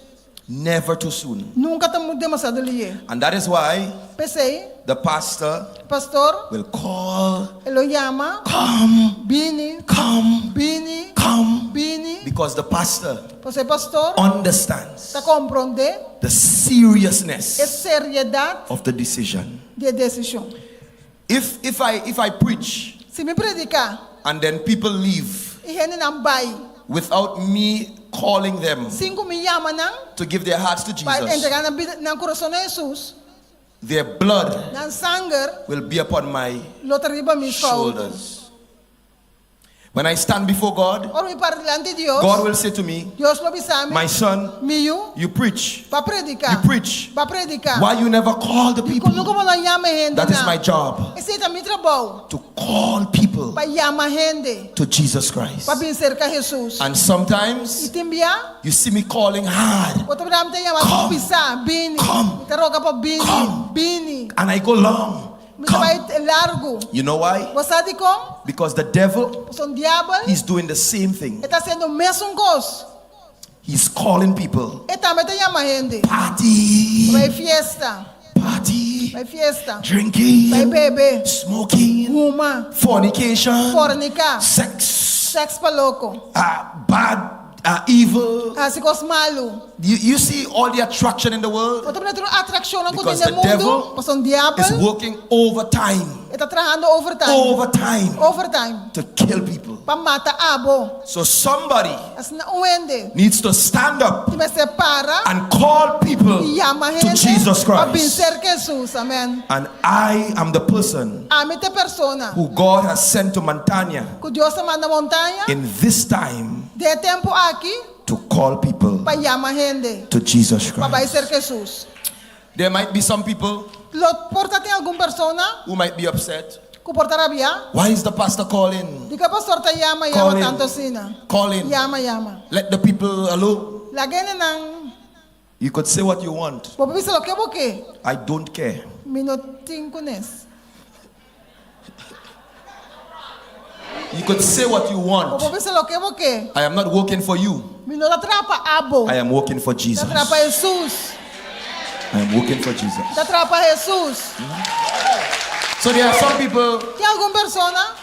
Never too soon. Nunca está demasiado ali. And that is why Pensei, the pastor pastor, will call, ele chama, come, Bini, come, Bini, come. Bini. Because the pastor Você, pastor, understands está compreendendo the a seriousness seriedade of the decision. de decisão. If I preach Se me predicar and then people leave e ele não vai, without me calling them 5 me chama não, to give their hearts to para Jesus, entregar na coração de Jesus, their blood na sangue, will be upon my lo triba me shoulders. When I stand before God, Ora me para delante de Deus, God will say to me, Deus lo bisame, my son, meu, you preach. para predicar, You preach. para predicar. Why you never call the people? Nunca me chama gente That is não. my job. Esse é meu trabalho, To call people para chamar gente, to Jesus Christ. para vencer com Jesus. And E sometimes também, you see me calling hard outra vez me chama Come. para pisar, Bini, Come. te roga para Bini, Come. Bini, and I go long. me Come. vai largo. You know why? Você sabe como? Because the devil, Son diabo, he's doing the same thing. está sendo o mesmo coisa. He's calling people. E também te chama gente. Party, Vai fiesta, party, vai fiesta, vai drinking, beber, smoking, fuma, fornication, fornicar, sex, sexo para louco, bad, evil. assim coisa malo. You see all the attraction in the world Outra vez a atração no Because mundo, the devil porque son diabo is working overtime, está trabalhando overtime, overtime to kill people. para matar abo. So somebody Assim não ende. needs to stand up Te separa and call people e chama to gente Jesus para Christ. vencer Jesus. Amém. And I am the person A mim te persona who God has sent to Montaña que Deus manda montanha in this time de tempo aqui to call people para chamar gente to Jesus para Christ. vencer Jesus. There might be some people Porta tem alguma persona who might be upset. que porta rabia? Why is the pastor calling? Diga pastor te chama Calling. tanto sina. Calling. Chama. Let the people alone. Lagi na nang You could say what you want. popisa lo que boke. I don't care. Minutin kunes. You could say what you want. Popisa lo que boke. I am not working for you. Minuto atrapa abo. I am working for Jesus. Atrapa Jesus. I am working for Jesus. Atrapa Jesus. So there are some people, Tem alguma persona,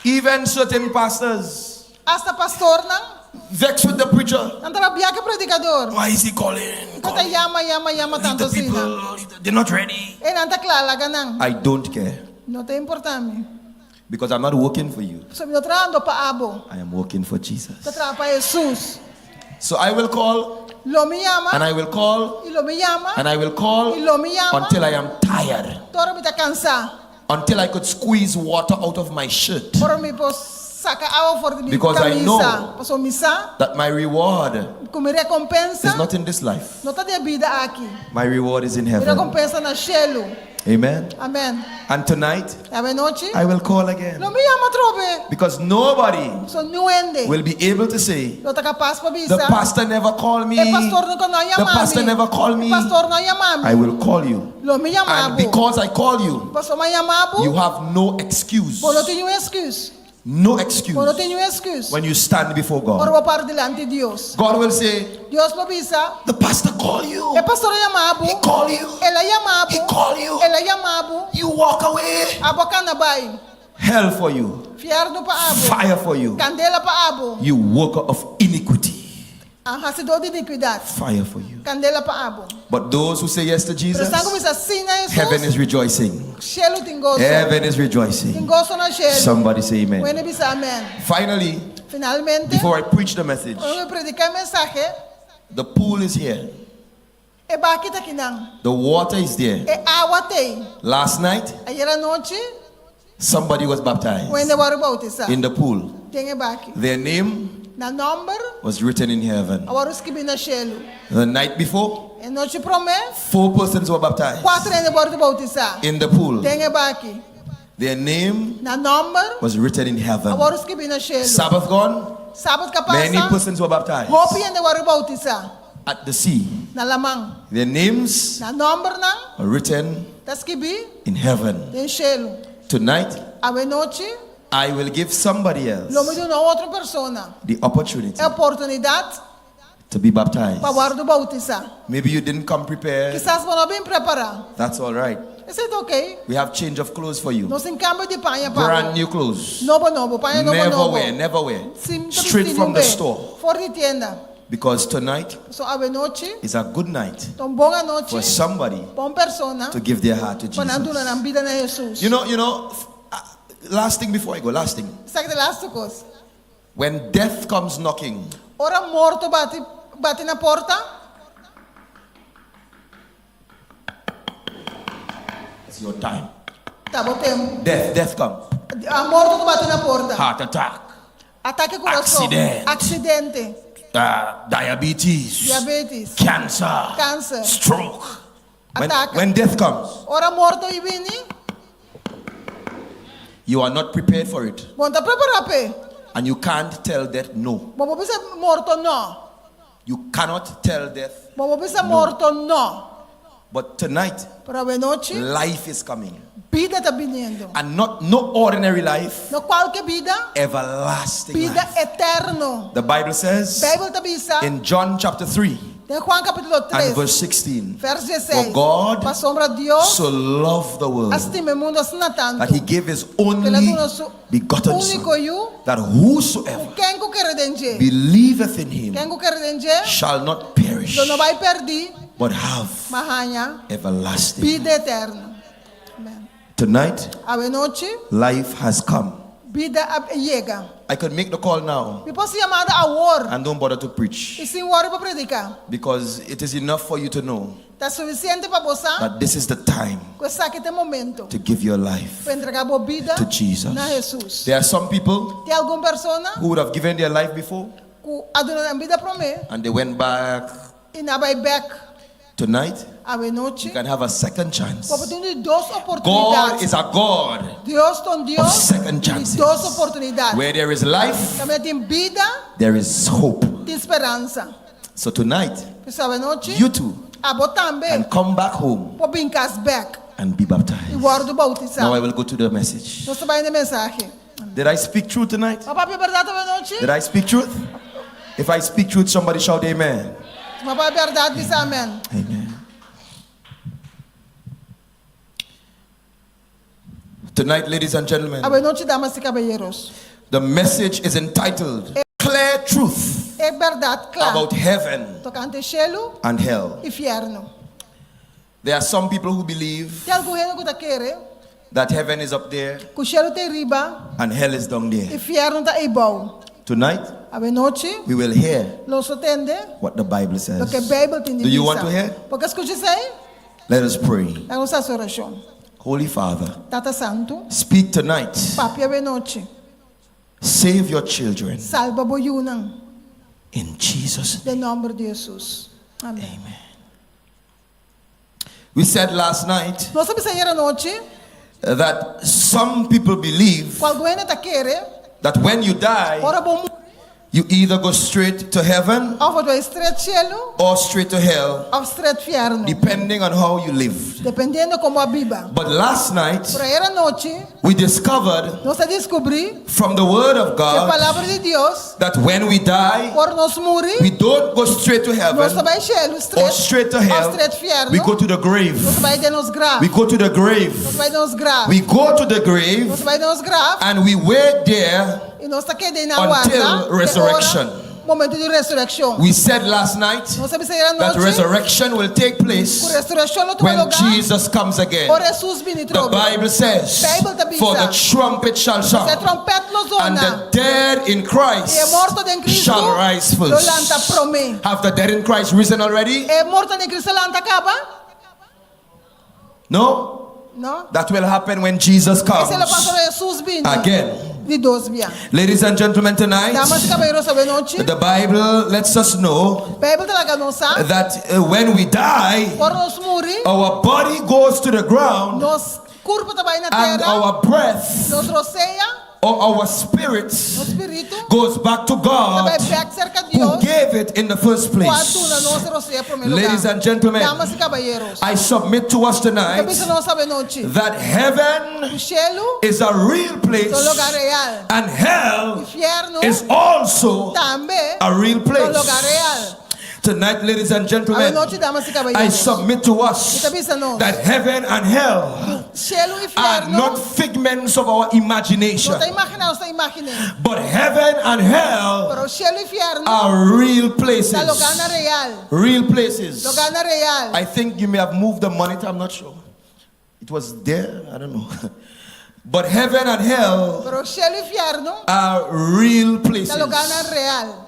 even certain pastors, hasta pastor nang vexed with the preacher. antarabia que predicador. Why is he calling? Kata yama tanto The sina. people, they're not ready. E nanta klala ganang. I don't care No te importante. because I'm not working for you. So minutrando pa abo. I am working for Jesus. Atrapa Jesus. So I will call Lo me llama. and I will call Y lo me llama. and I will call Y lo me llama. until I am tired, Toro me ta cansa. until I could squeeze water out of my shirt. Por mi pos saca agua for mi Because I camisa. know Paso misa. That my reward Como recompensa. is not in this life. No está de vida aqui. My reward is in Mi heaven. recompensa na cielo. Amen. Amen. And tonight A noche. I will call again Lo me llama trobe. because nobody So nuende. will be able to say Lo está capaz pa the visa. pastor never called me. El pastor no no The pastor never called me. El pastor no llama I will call you. Lo me llama And because I call you, Pastor me llama you have no excuse. Por no tenho excuse. No excuse Por no tenho excuse. when you stand before Por God. vou para delante de Deus. God will say, Deus lo visa. the pastor called you. El pastor llamado. He called you. Ela llamado. He called you. Ela llamado. You walk away. Abo kana bay. Hell for you. Fierno pa abo. Fire for you. Candela pa abo. You worker of iniquity. Ang hasidor de iniquidad. Fire for you. Candela pa abo. But those who say yes to Jesus, Pero como isa sina heaven Jesus. is rejoicing. Cielo tem gozo. Heaven is rejoicing. Tem gozo na cielo. Somebody say amen. Bueno bisa amen. Finally, Finalmente. before I preach the message, Quando eu predicar mensaje. the pool is here. E bakit aqui nang. The water is there. E awa tem. Last night, Ayer a noche. somebody was baptized Quando eu era bautizar. in the pool. Tenha baki. Their name Na number, was written in heaven. agora os que vêm na chelo. The night before, E noite promete, 4 persons were baptized 4 ainda bora bautizar. in the pool. Tenha baki. Their name Na number, was written in heaven. agora os que vêm na chelo. Sabbath gone, Sábado que many passa, persons were baptized roupa ainda bora bautizar. at the sea. Na lamang. Their names Na number na, are written das que vi, in heaven. tem chelo. Tonight, A noite, I will give somebody else nome de uma outra persona. the opportunity É oportunidade to be baptized. para guardar bautizar. Maybe you didn't come prepared. Quizás você não bem preparado. That's all right. Isso é ok. We have change of clothes for you. Nós em cambio de panha Brand para. new clothes. Novo, panha novo. Never wear. Sim, Straight from the store. Fora de tienda. Because tonight So a noite, is a good night então boa noite. for somebody Bom persona. to give their heart to Para andar na Jesus. vida na Jesus. You know, last thing before I go, last thing. Sabe que last coisa? When death comes knocking, Ora morto bate na porta. it's your time. Tá bom tempo. Death comes. A morto bate na porta. Heart attack, Ataque coração. Acidente. diabetes, Diabetes. cancer, Câncer. stroke. Attack. When death comes, Ora morto e vini. you are not prepared for it. Bom, tá preparado, pé. And you can't tell death no. Bom, bisa morto não. You cannot tell death. Bom, bisa morto não. But tonight, Para a noite, life is coming. vida tá vindo. And no ordinary life, No qualquer vida, everlasting vida life. eterno. The Bible says Bíblia tá bisa. in John chapter 3 Tem Juan capítulo and 3, verse 16, verso for 16. God Para sombra de Deus, so loved the world estima o mundo assim tanto. that he gave his Que ele only deu nosso begotten único son, eu. that whosoever Quem que quer redencer? believeth in him Quem que quer redencer? shall not perish, Não vai perder, but have mas ganha everlasting. vida eterna. Amém. Tonight, A noite, life has come. vida chega. I could make the call now Me posso chamar a hora. and don't bother to preach, E sim, hora para predicar. because it is enough for you to know Tá suficiente para você. that this is the time Que sabe que tem momento to give your life para entregar a vida to Jesus. na Jesus. There are some people Tem alguma pessoa who would have given their life before que adora a vida para mim and they went back. e não vai back Tonight, a noite. you can have a second chance. Pode ter duas God oportunidades. is a God Deus tem Deus of second de chances. duas oportunidades. Where there is life, Também tem vida, there is hope. tem esperança. So tonight, Pessoal, a noite, you too a boa também can come back home pode vir back and be e baptized. guarda o bautizar. Now I will go to the message. Nós vai na mensagem. Did I speak truth tonight? Papai, é verdade a noite? Did I speak truth? If I speak truth, somebody shout amen. Papai, é verdade, diz amém. Amen. Tonight, ladies and gentlemen, A noite, damas e caballeros. the message is entitled Clear Truth É verdade, claro. About Heaven Tocante cielo and Hell. e inferno. There are some people who believe Tem algum gente que está querendo that heaven is up there que o cielo está riba and hell is down e there. inferno está aí bom. Tonight, A noite, we will hear nós entende what the Bible o says. que a Bíblia tem de Do you want to hear? Porque escute isso aí, Let us pray. é nossa oração. Holy Father, Tata Santo, speak tonight. papi a noite, Save your children. salva boiunang, In Jesus' name. em nome de Jesus. Amém. Amen. We said last night Nós sabemos aí a noite, that some people believe qual alguém está querendo, that when you die, ora bom, you either go straight to heaven ou vai estreito cielo, or straight to hell, ou estreito inferno, depending on how you lived. dependendo como a Bíblia. But last night, Por aí a noite, we discovered nós descobrimos from the Word of que a God palavra de Deus, that when we die, por nós morrer, we don't go straight to nós heaven vai cielo, or estreito, straight to ou hell. estreito inferno, We go to the grave. nós vai de nos We grave, go to the nós grave. vai de nos grave, We go to the nós grave vai de nos grave, and we wait there. e nós está querendo na Until guarda, resurrection. momento de ressurreição. We said last night Nós sabemos aí a that noite, resurrection will take que place ressurreição não tem when lugar, Jesus comes again. por Jesus vem e The troca. Bible says, Bible tá for the bisa. trumpet shall Se sound, trompete nos and zona, the dead in e é Christ morto em Cristo, shall rise lo lanta first. pro mim. Have the dead in Christ risen already? É morto em Cristo lanta acaba? No? ¿no? That will happen when Jesus Ese lo pasó comes Jesús vino. again. De dos días. Ladies and gentlemen, tonight, Damas y caballeros, esta noche, the Bible lets us know Bible talaga nos sabe, that when we die, por nos morir, our body goes to the ground nos curva também na and terra, our breath nos roceia, or our spirit no espírito, goes back to God também back cerca de who Deus, gave it in the first quando na place. nossa roceia primeiro Ladies lugar. and gentlemen, Damas y caballeros, I submit to us tonight cabeça nossa esta noite, that heaven o cielo is a real place é um lugar real, and hell inferno is also também a real é um lugar place. real. Tonight, ladies and A gentlemen, noite, damas y I caballeros, submit to us that heaven and hell cielo e are inferno, not figments of our imagination, não está imaginando, está imaginando, but heaven and hell pero o cielo e inferno are real places. está lugar na real, Real places. lugar na real. I think you may have moved the monitor, I'm not sure. It was there, I don't know. But heaven and hell Pero o cielo e inferno are real places. está lugar na real.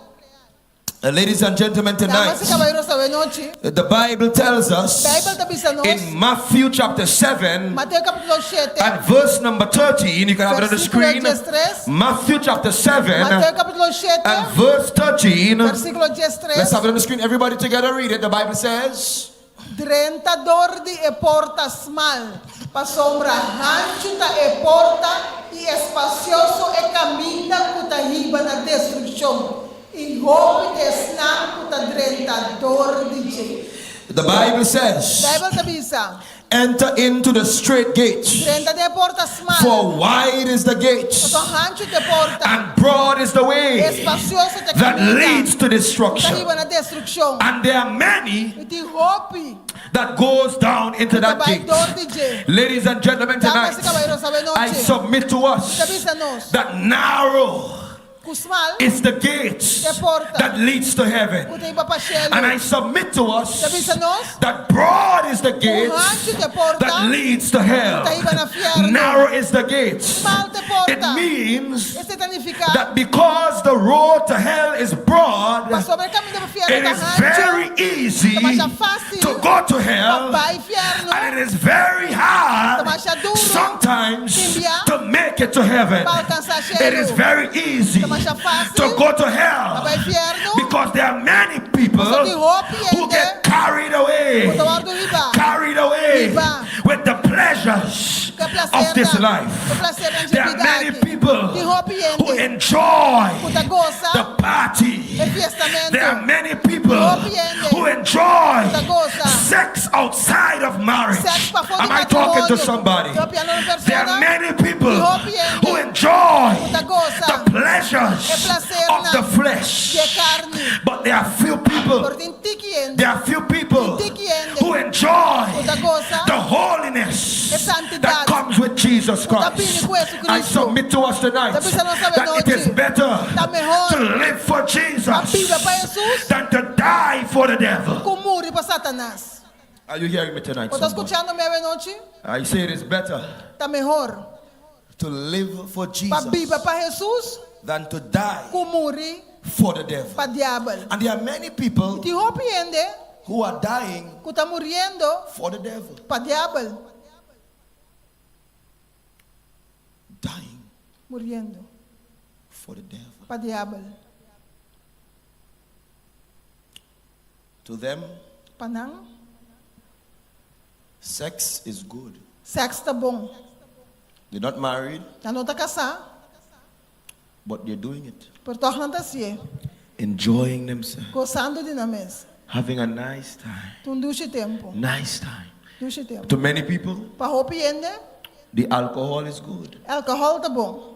Ladies and gentlemen, tonight, Damas y caballeros, esta noche, the Bible tells us Bible está dizendo in Matthew chapter 7 Mateo capítulo 7, and verse number 13, you can have it on the versículo screen. 13, Matthew chapter 7 Mateo capítulo 7, and verse 13. versículo 13, Let's have it on the screen. Everybody together read it. The Bible says, Drentador de e portas mal, pa sombra hanchuta e porta e espacioso e caminha cuta riba na destruição. E roupa de snam cuta drentador de je. the Bible says, Bible tabisa, enter into the straight gate, drenta de portas mal, for wide is the gate so hancho de porta, and broad is the way espacioso te that caminha, leads to cuta destruction. riba na destruição. And there are many E te roupa that goes down into that gate. trabalhador de je. Ladies and gentlemen, Damas tonight, y caballeros, esta I noche, submit to us tabisa nos, that narrow cusmal, is the gate that leads to heaven. cuta riba pa cielo. And I submit to us Tabisa nos, that broad is the gate hancho de porta, that leads to hell. cuta riba na fierno. Narrow is the gate. Mal de porta. It means Este significa that because the road to hell is broad, pa sobre el camino do it infierno is está very ancho, easy está mais fácil to go to hell, para infierno, and it is very hard está mais duro sometimes enviar to make it to heaven. para alcançar It is cielo. very easy Está mais fácil to go to hell para infierno, because there are many people Porque tem roupa e who ainda get carried away, quando o do riba, carried away Riba. with the pleasures que of placer this da, life. que placer da There are many atividade, people que roupa e who ainda, enjoy puta goza, the party. e fiestamento, There are many people Rompiendo. who enjoy Puta goza. sex outside of marriage. sexo para fora do Am I talking to matrimônio, somebody? tô piano na There are persona, many people Rompiendo. who enjoy Puta goza. the pleasures E placer of na- the flesh. de carne, But there are few people, por tintiquiende, there are few people Tintiquiende. who enjoy Puta goza. the holiness E santidade. that comes with Jesus Puta Christ. pini com Jesus I Cristo. submit to us tonight Tá pensando nessa that it is noite. better Tá melhor to live for a Jesus Bíblia para Jesus than to die for the devil. com muri para Satanás. Are you hearing me tonight? Ou tá somebody? escutando minha noite? I say it is better Tá melhor to live for para Bíblia Jesus para Jesus than to die com muri for the devil. para diabo. And there are many people Te rompiende who are dying que tá muriendo for the devil. para diabo, Dying muriendo for the devil. para diabo. To them, Para não, sex is good. sexo tá bom. They're not married, Já não tá casado, but they're doing it. por torna tá assim, Enjoying themselves. gozando de na mesa. Having a nice time. Tu duche tempo, Nice time. duche tempo. To many people, Para rompiende, the alcohol is good. alcohol tá bom.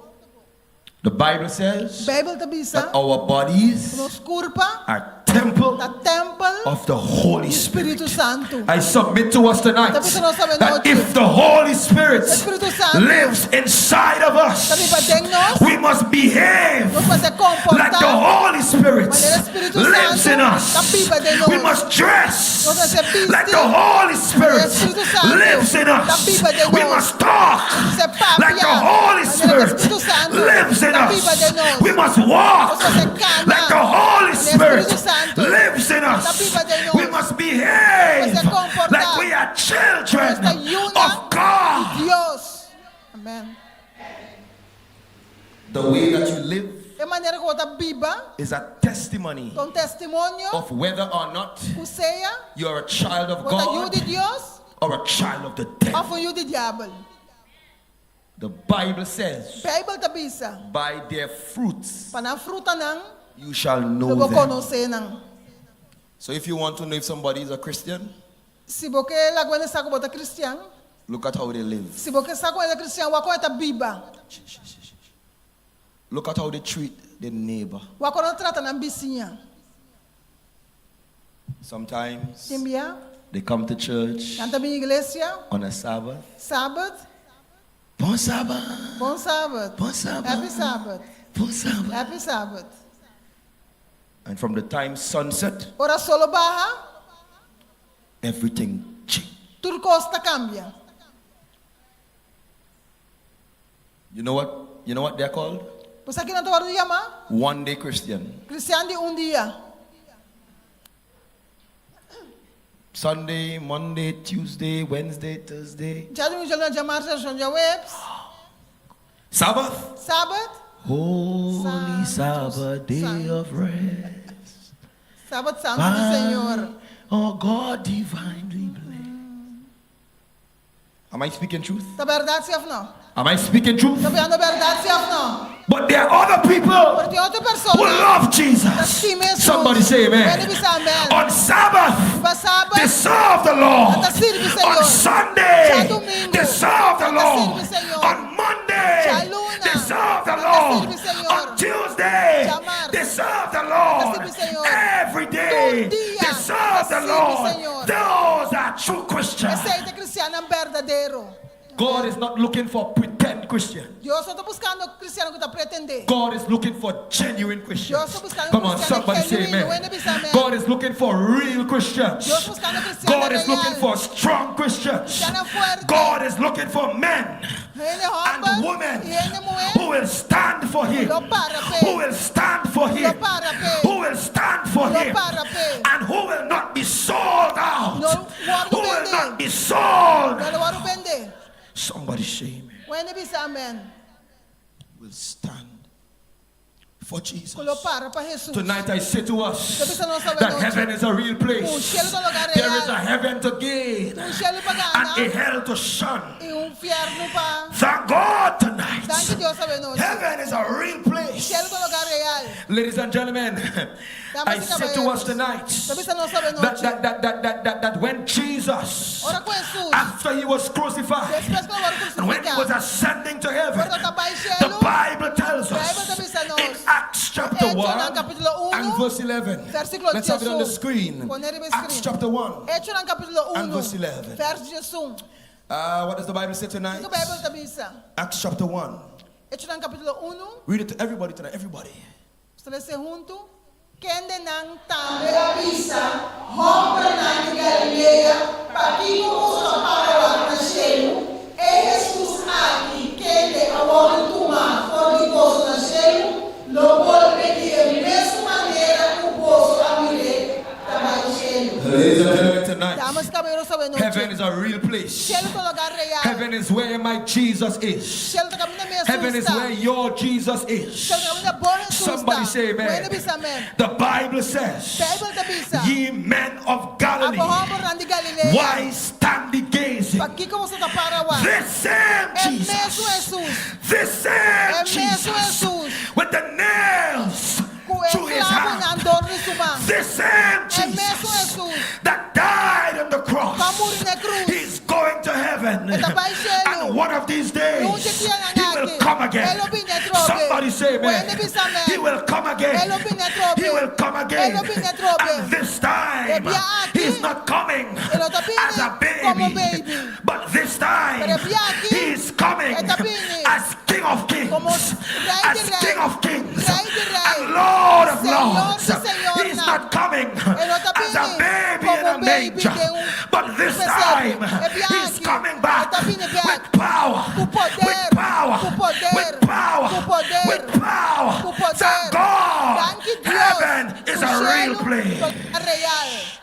The Bible says Bíblia tá bisa, that our bodies nos curpa are temple da templo of the Holy do Spirit. Espírito Santo. I submit to us tonight Tá pensando nessa that noite. if the Holy Spirit Espírito Santo lives inside of tá us, dentro nós, we must behave nós fazer like the comportar Holy Spirit maneira Espírito lives in Santo us. tá viva dentro We nós. must dress Nós vamos ser vistos like the Holy Spirit Espírito Santo lives in tá us. viva dentro We nós. must talk Ser papi, like the Holy maneira Spirit Espírito Santo lives in tá viva us. dentro nós. We must walk Nós vamos ser cana, like the Holy maneira Spirit Espírito Santo lives in tá us. viva dentro We nós. must behave Nós vamos ser comportar like we are children Nós tá of God. Amen. The way that you live A maneira que você viva, is a testimony com testemunho, of whether or not que seja, you are a child of você é filho God de Deus or a child of the devil. ou filho do diabo. The Bible says, A Bíblia diz, by their fruits para na fruta não, you shall eu know vou them. conhecer não. So if you want to know if somebody is a Christian, Se você lá quando está com você cristiano, look at how they live. se você está com ele cristiano, você está viva. Look at how they treat their neighbor. Você não trata na vizinha. Sometimes Timbia, they come to church canta bem igreja, on a Sabbath. sábado, Bon Sabbath. bom sábado, Bon Sabbath. happy sábado, Bon Sabbath. happy sábado. And from the time sunset, Ora solo barra, everything changes. tudo costa cambia. You know what they're called? Você aqui não está chamar One day Christian. cristiano de dia. Sunday, Monday, Tuesday, Wednesday, Thursday. Já de não chamar já webs, Sabbath. sábado, Holy Santo, Sabbath, day Santo. of rest. sábado santo do Senhor. Oh God, divinely blessed. Am I speaking truth? Tá verdade se não? Am I speaking truth? Tá vendo a verdade se não? But there are other people Porque tem outra who pessoa love Jesus. assim mesmo. Somebody say Ele amen. diz amém. On Sabbath, Para sábado, they serve the Lord. Ata sirve o Senhor. On Sunday, Já domingo, they serve the ata Lord. sirve o Senhor. On Monday, Já luna, they serve the ata Lord. sirve o Senhor. On Tuesday, Já março, they serve the ata Lord. sirve o Senhor. Every day, Todo dia, they serve ata the sirve o Lord. Senhor. Those are true Christians. Aceita cristiano verdadeiro. God is not looking for pretend Christians. Deus só está buscando cristiano que está pretendendo. God is looking for genuine Christians. Deus está buscando Come on, cristiano somebody say genuíno. amen. Ele diz amém. God is looking for real Christians. Deus buscando cristiano God is real. looking for strong Christians. Cristiano fuerte. God is looking for men Ele and homem women e ele mulher. who will stand for Him. Lo para pe. Who will stand for Him. Lo para pe. Who will stand for Lo Him. para pe. And who will not be sold out. No guardo Who will vender. not be sold. Não lo vender. Somebody say amen. Ele diz amém. Will stand for Jesus. Lo para Jesus. Tonight I say to us Precisa não saber that noite. heaven is a real place. Cielo é lugar There is real. a heaven to gain Cielo para and a ganhar hell to shun. e inferno para. Thank God tonight. Danke Deus sabe noite. Heaven is a real place. Cielo é lugar real. Ladies and gentlemen, I say to us tonight Precisa não saber noite. that when Jesus, Ora com Jesus. after He was crucified, Depois que and when He was crucificado. ascending to heaven, Quando está para o the cielo. Bible tells us Bíblia in Acts chapter Hechos 1 capítulo 1. and verse 11. Versículo Let's have it on the 11. screen. Poner el Acts screen. chapter 1. Hechos no capítulo 1. And verse 11. Verso 11. What does the Bible say tonight? O que a Bíblia está dizendo? Acts chapter 1. Hechos no capítulo 1. Read it to everybody tonight. Everybody. Estabelecer junto. Quem de não também avisa, rompa na Galileia, para que possa parar no cielo. É Jesus aqui, quem de agora tomar, for que possa no cielo, lo volve de mesma maneira que o poço abrir para o cielo. Ladies and gentlemen, tonight, Damas e caballeros, sabe noite. heaven is a real place. Cielo é um lugar real. Heaven is where my Jesus is. Cielo é caminho mesmo. Heaven is where your Jesus is. Cielo é caminho bom Jesus. Somebody say amen. Bueno, diz amém. The Bible says, Bíblia está dizendo. ye men of Galilee, Abraham de Galileia. why stand ye gazing? Para que você está para lá? This same É mesmo Jesus, Jesus. this same É mesmo Jesus, Jesus. with the nails Com through o his clavo na hand, dor de sua mão. this same É mesmo Jesus Jesus. that died on the Para cross, morrer na cruz. he's going to heaven, Ele vai ao cielo. and one of these days Um dia he will come again. Ele vem na trobe. Somebody say amen. Bueno, diz amém. He will come again. Ele vem na trobe. He will come again. Ele vem na trobe. And this time, Ele vem aqui. he's not coming Ele está vindo as a como baby, baby. but this time, Ele vem aqui. he's coming Ele está vindo as King of Kings, como Rei as de Reis. King of Kings, Rei de Reis. and Lord of Senhor Lords. de Senhor, He's não. not coming Ele está as a vindo baby como in a baby manger, de but this pesebre. time, Ele vem he's aqui. coming back Ele está vindo with power, com poder, with power, com poder, with power, com poder, with power. com poder. Thank God, Thank you, Deus. heaven is O a real cielo place. é real.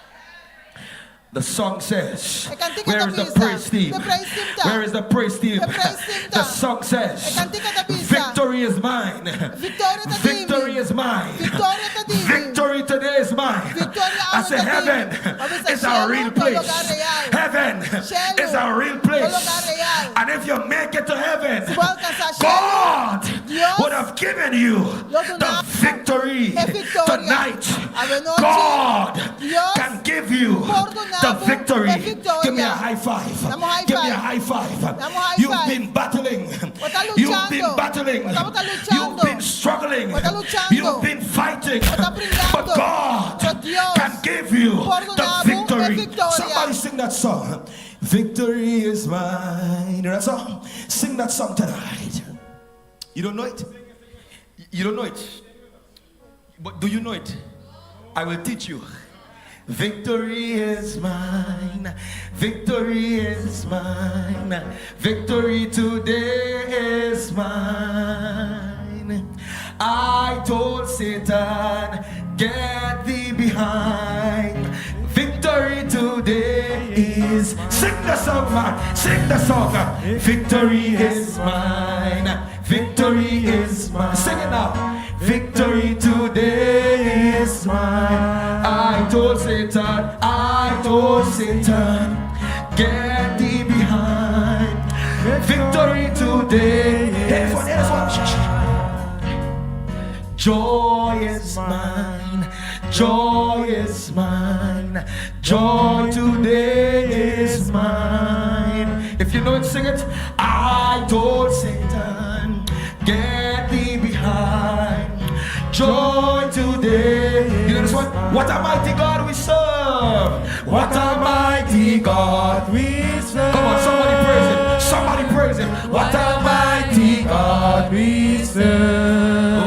The song says, E cantica where da is the bisa. praise team? The praise team ta. Where is the praise team? The praise team ta. The song says, E cantica da bisa. victory is mine. Victoria ta Victory divi. is mine. Victoria ta divi. Victory today is mine. Victoria I say ta divi. heaven Mabisa is a cielo real to place. lugar real. Heaven Cielo is a real to place. lugar real. And if you make it to heaven, Si vuelcas a cielo, God Dios would have given you lo donaba. the victory E victoria. tonight. Ave noche, God Dios can give you perdonado the victory. e victoria. Give me a high five. Damo high Give me a five. high five. Damo high You've five. been battling. Wata You've luchando. been battling. Wata luchando. You've been struggling. Wata luchando. You've been fighting. Wata brigando. But God Pero Dios can give you the perdonado victory. e victoria. Somebody sing that song. Victory is mine. You know that song? Sing that song tonight. You don't know it? You don't know it? But do you know it? I will teach you. Victory is mine. Victory is mine. Victory today is mine. I told Satan, get thee behind. Victory today is. Sing the song, man. Sing the song. Victory is mine. Victory is mine. Sing it now. Victory today is mine. I told Satan, get thee behind. Victory today. Here's one. Joy is mine. Joy is mine. Joy today is mine. If you know it, sing it. I told Satan, get thee behind. Joy today. You know this one? What a mighty God we serve. What a mighty God we serve. Come on, somebody praise him. Somebody praise him. What a mighty God we serve.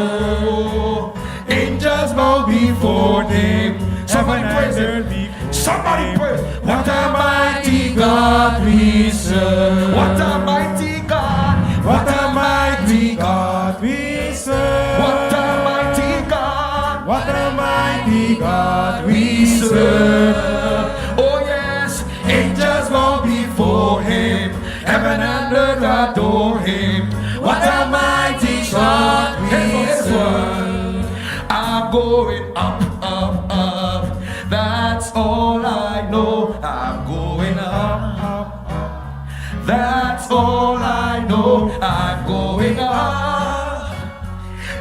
Oh, angels bow before him. Somebody praise him. Somebody praise. What a mighty God we serve. What a mighty God. What a mighty God we serve. What a mighty God. What a mighty God we serve. Oh yes, angels bow before him. Heaven and earth adore him. What a mighty God we serve. I'm going up, up, up. That's all I know. I'm going up, up, up. That's all I know. I'm going up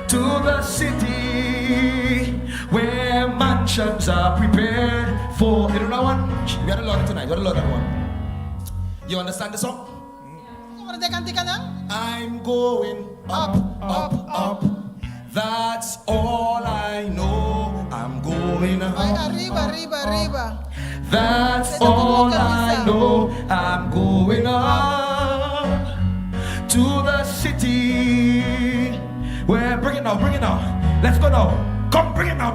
to the city where mansions are prepared for. You know that one? We got a lot tonight. We got a lot of that one. You understand the song? I'm going up, up, up. That's all I know. I'm going up. Arriba. That's all I know. I'm going up to the city. Where? Bring it now. Let's go now. Come, bring it now.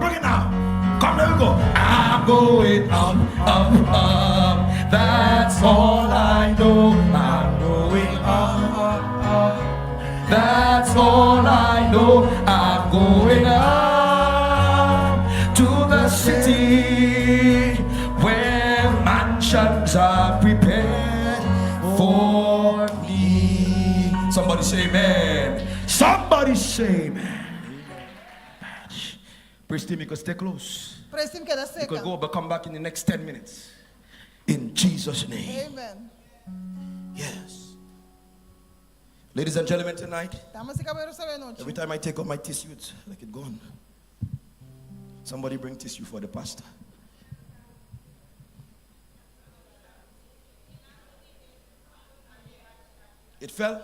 Come, there we go. I'm going up, up, up. That's all I know. I'm going up, up, up. That's all I know. I'm going up to the city where mansions are prepared for me. Somebody say amen. Somebody say amen. Praise team, you can stay close. Praise him que da You could seca. go but come back in the next 10 minutes. In Jesus' name. Amen. Yes. Ladies and gentlemen, tonight, Damas y caballeros, esta noche. every time I take out my tissue, it's like it gone. Somebody bring tissue for the pastor. It fell.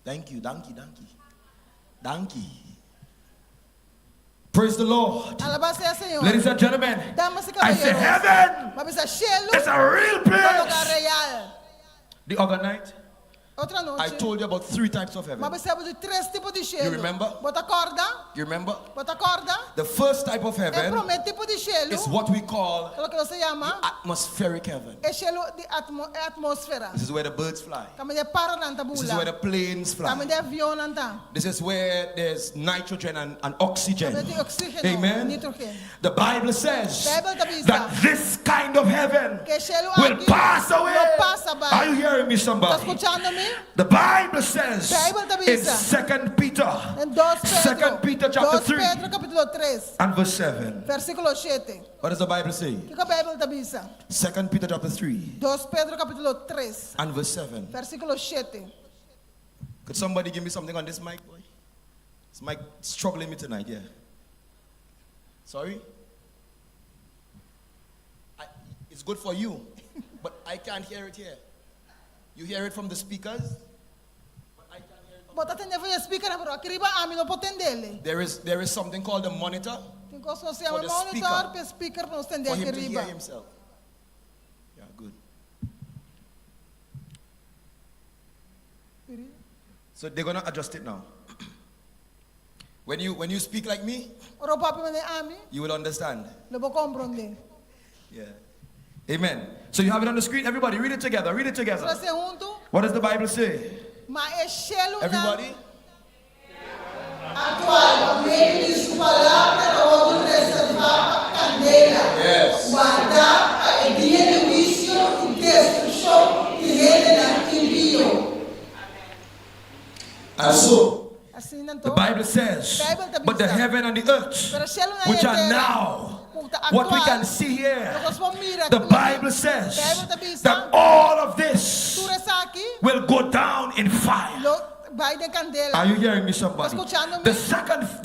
Thank you. Praise the Lord. Alabanza al Señor. Ladies and gentlemen, Damas y I say caballeros. heaven Mabisa cielo. is a real Un lugar place. real. The other night, Outra noite. I told you about 3 types of heaven. Mas você sabe de 3 tipos de gelo. You remember? Bota corda. You remember? Bota corda. The first type of É heaven primeiro tipo de gelo. is what we call É o que você chama. atmospheric heaven. É gelo de atmosfera. This is where the birds fly. Caminha para na This is where the tabula. planes fly. Caminha avião na tá. This is where there's nitrogen and oxygen. Caminha de oxígeno. Amen. Nitrogênio. The Bible says Bible avisa. that this kind of heaven Que gelo will aqui pass away. não passa, vai. Are you hearing me, Tá somebody? escutando-me? The Bible says Bible in avisa. 2 Peter, Em 2 Pedro. 2 Peter chapter 2 3 Pedro capítulo 3. and verse 7. Versículo 7. What does the Bible say? O que a Bíblia avisa? 2 Peter chapter 3 2 Pedro capítulo 3. and verse 7. Versículo 7. Could somebody give me something on this mic, boy? This mic struggling me tonight, yeah. Sorry? It's good for you, but I can't hear it here. You hear it from the speakers? But I can't hear it. Bota atender para speaker, pero aqui riba a mim não pode entender. There is something called a monitor Tem coisa que se For chama the monitor para speaker para nos entender for aqui him to hear riba. himself. Yeah, good. So they're gonna adjust it now. When you speak like me, Ora papi mene ami, you will understand. le vou compreender. Yeah. Amen. So you have it on the screen. Everybody, read it together. Read it Para together. ser junto, What does the Bible say? mas é gelo na Everybody. atual, meio de palavra ou reservar candeia. Yes. Guardar a dia de juízo e destruição que ele não enviou. And so Assim não the Bible says, but the heaven and the earth, which are now what we can see here, the Bible says that all of this Tu resta aqui, will go down in fire. vai de candela. Are you hearing me, somebody? Escuchando-me? The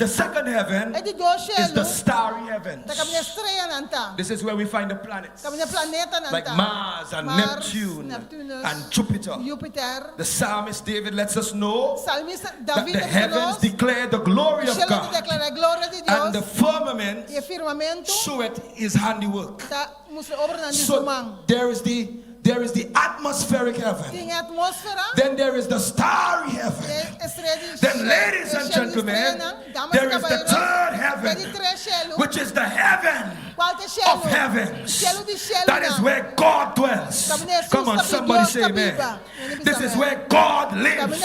second heaven É de dois is the gelos. starry heavens. Da caminha estreia não tá. This is where we find the planets, Caminha planeta não like tá. Mars and Mars, Neptune Neptunus, and Jupiter. Júpiter. The psalmist David lets us know Salmista that David the heavens declare the glory o of cielo God, declara a glória de and the Deus firmament e o firmamento showeth his handiwork. está mostra obra na So mão. there is the atmospheric heaven. Tem a atmosfera, Then there is the starry heaven. estrela de Then, ladies and gentlemen, there is the third heaven, which is the heaven of heavens. That is where God dwells. Come on, somebody say amen. This is where God lives.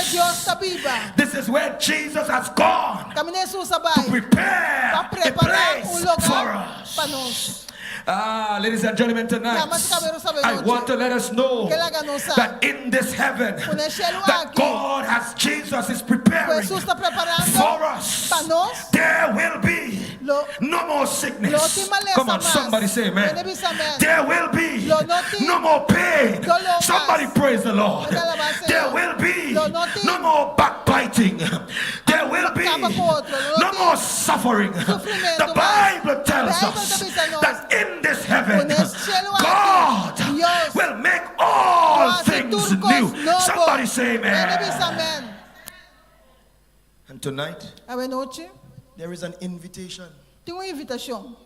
This is where Jesus has gone to prepare a place for us. Ladies and gentlemen, tonight I want to let us know that in this heaven that God has, Jesus is preparing for us. There will be no more sickness. Come on, somebody say amen. There will be no more pain. Somebody praise the Lord. There will be no more backbiting. There will be no more suffering. The Bible tells us that in this heaven, God will make all things new. Somebody say amen. And tonight, there is an invitation Tem uma invitação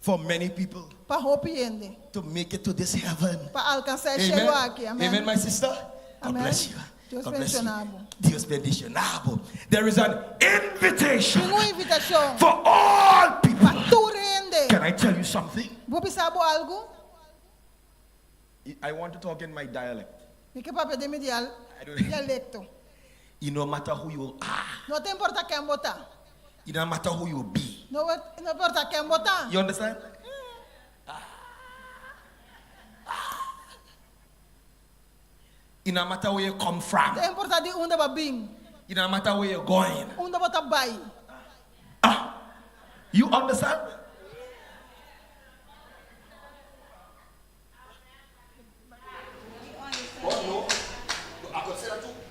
for many people para compreender, to make it to this heaven. para alcançar esse chego aqui. Amen. Amen, my sister. God Amen. bless you. Deus God bless you. bendicionado. Deus bendicionado. There is an invitation Tem uma invitação for all people. para tu render. Can I tell you something? Vou pensar algo? I want to talk in my dialect. Me que papel de meu dialecto. No matter who you are, Não tem importa quem botar. no matter who you be. Não importa quem botar. You understand? No matter where you come from. Não importa de onde vai vir. No matter where you're going. Onde vai vai. You understand?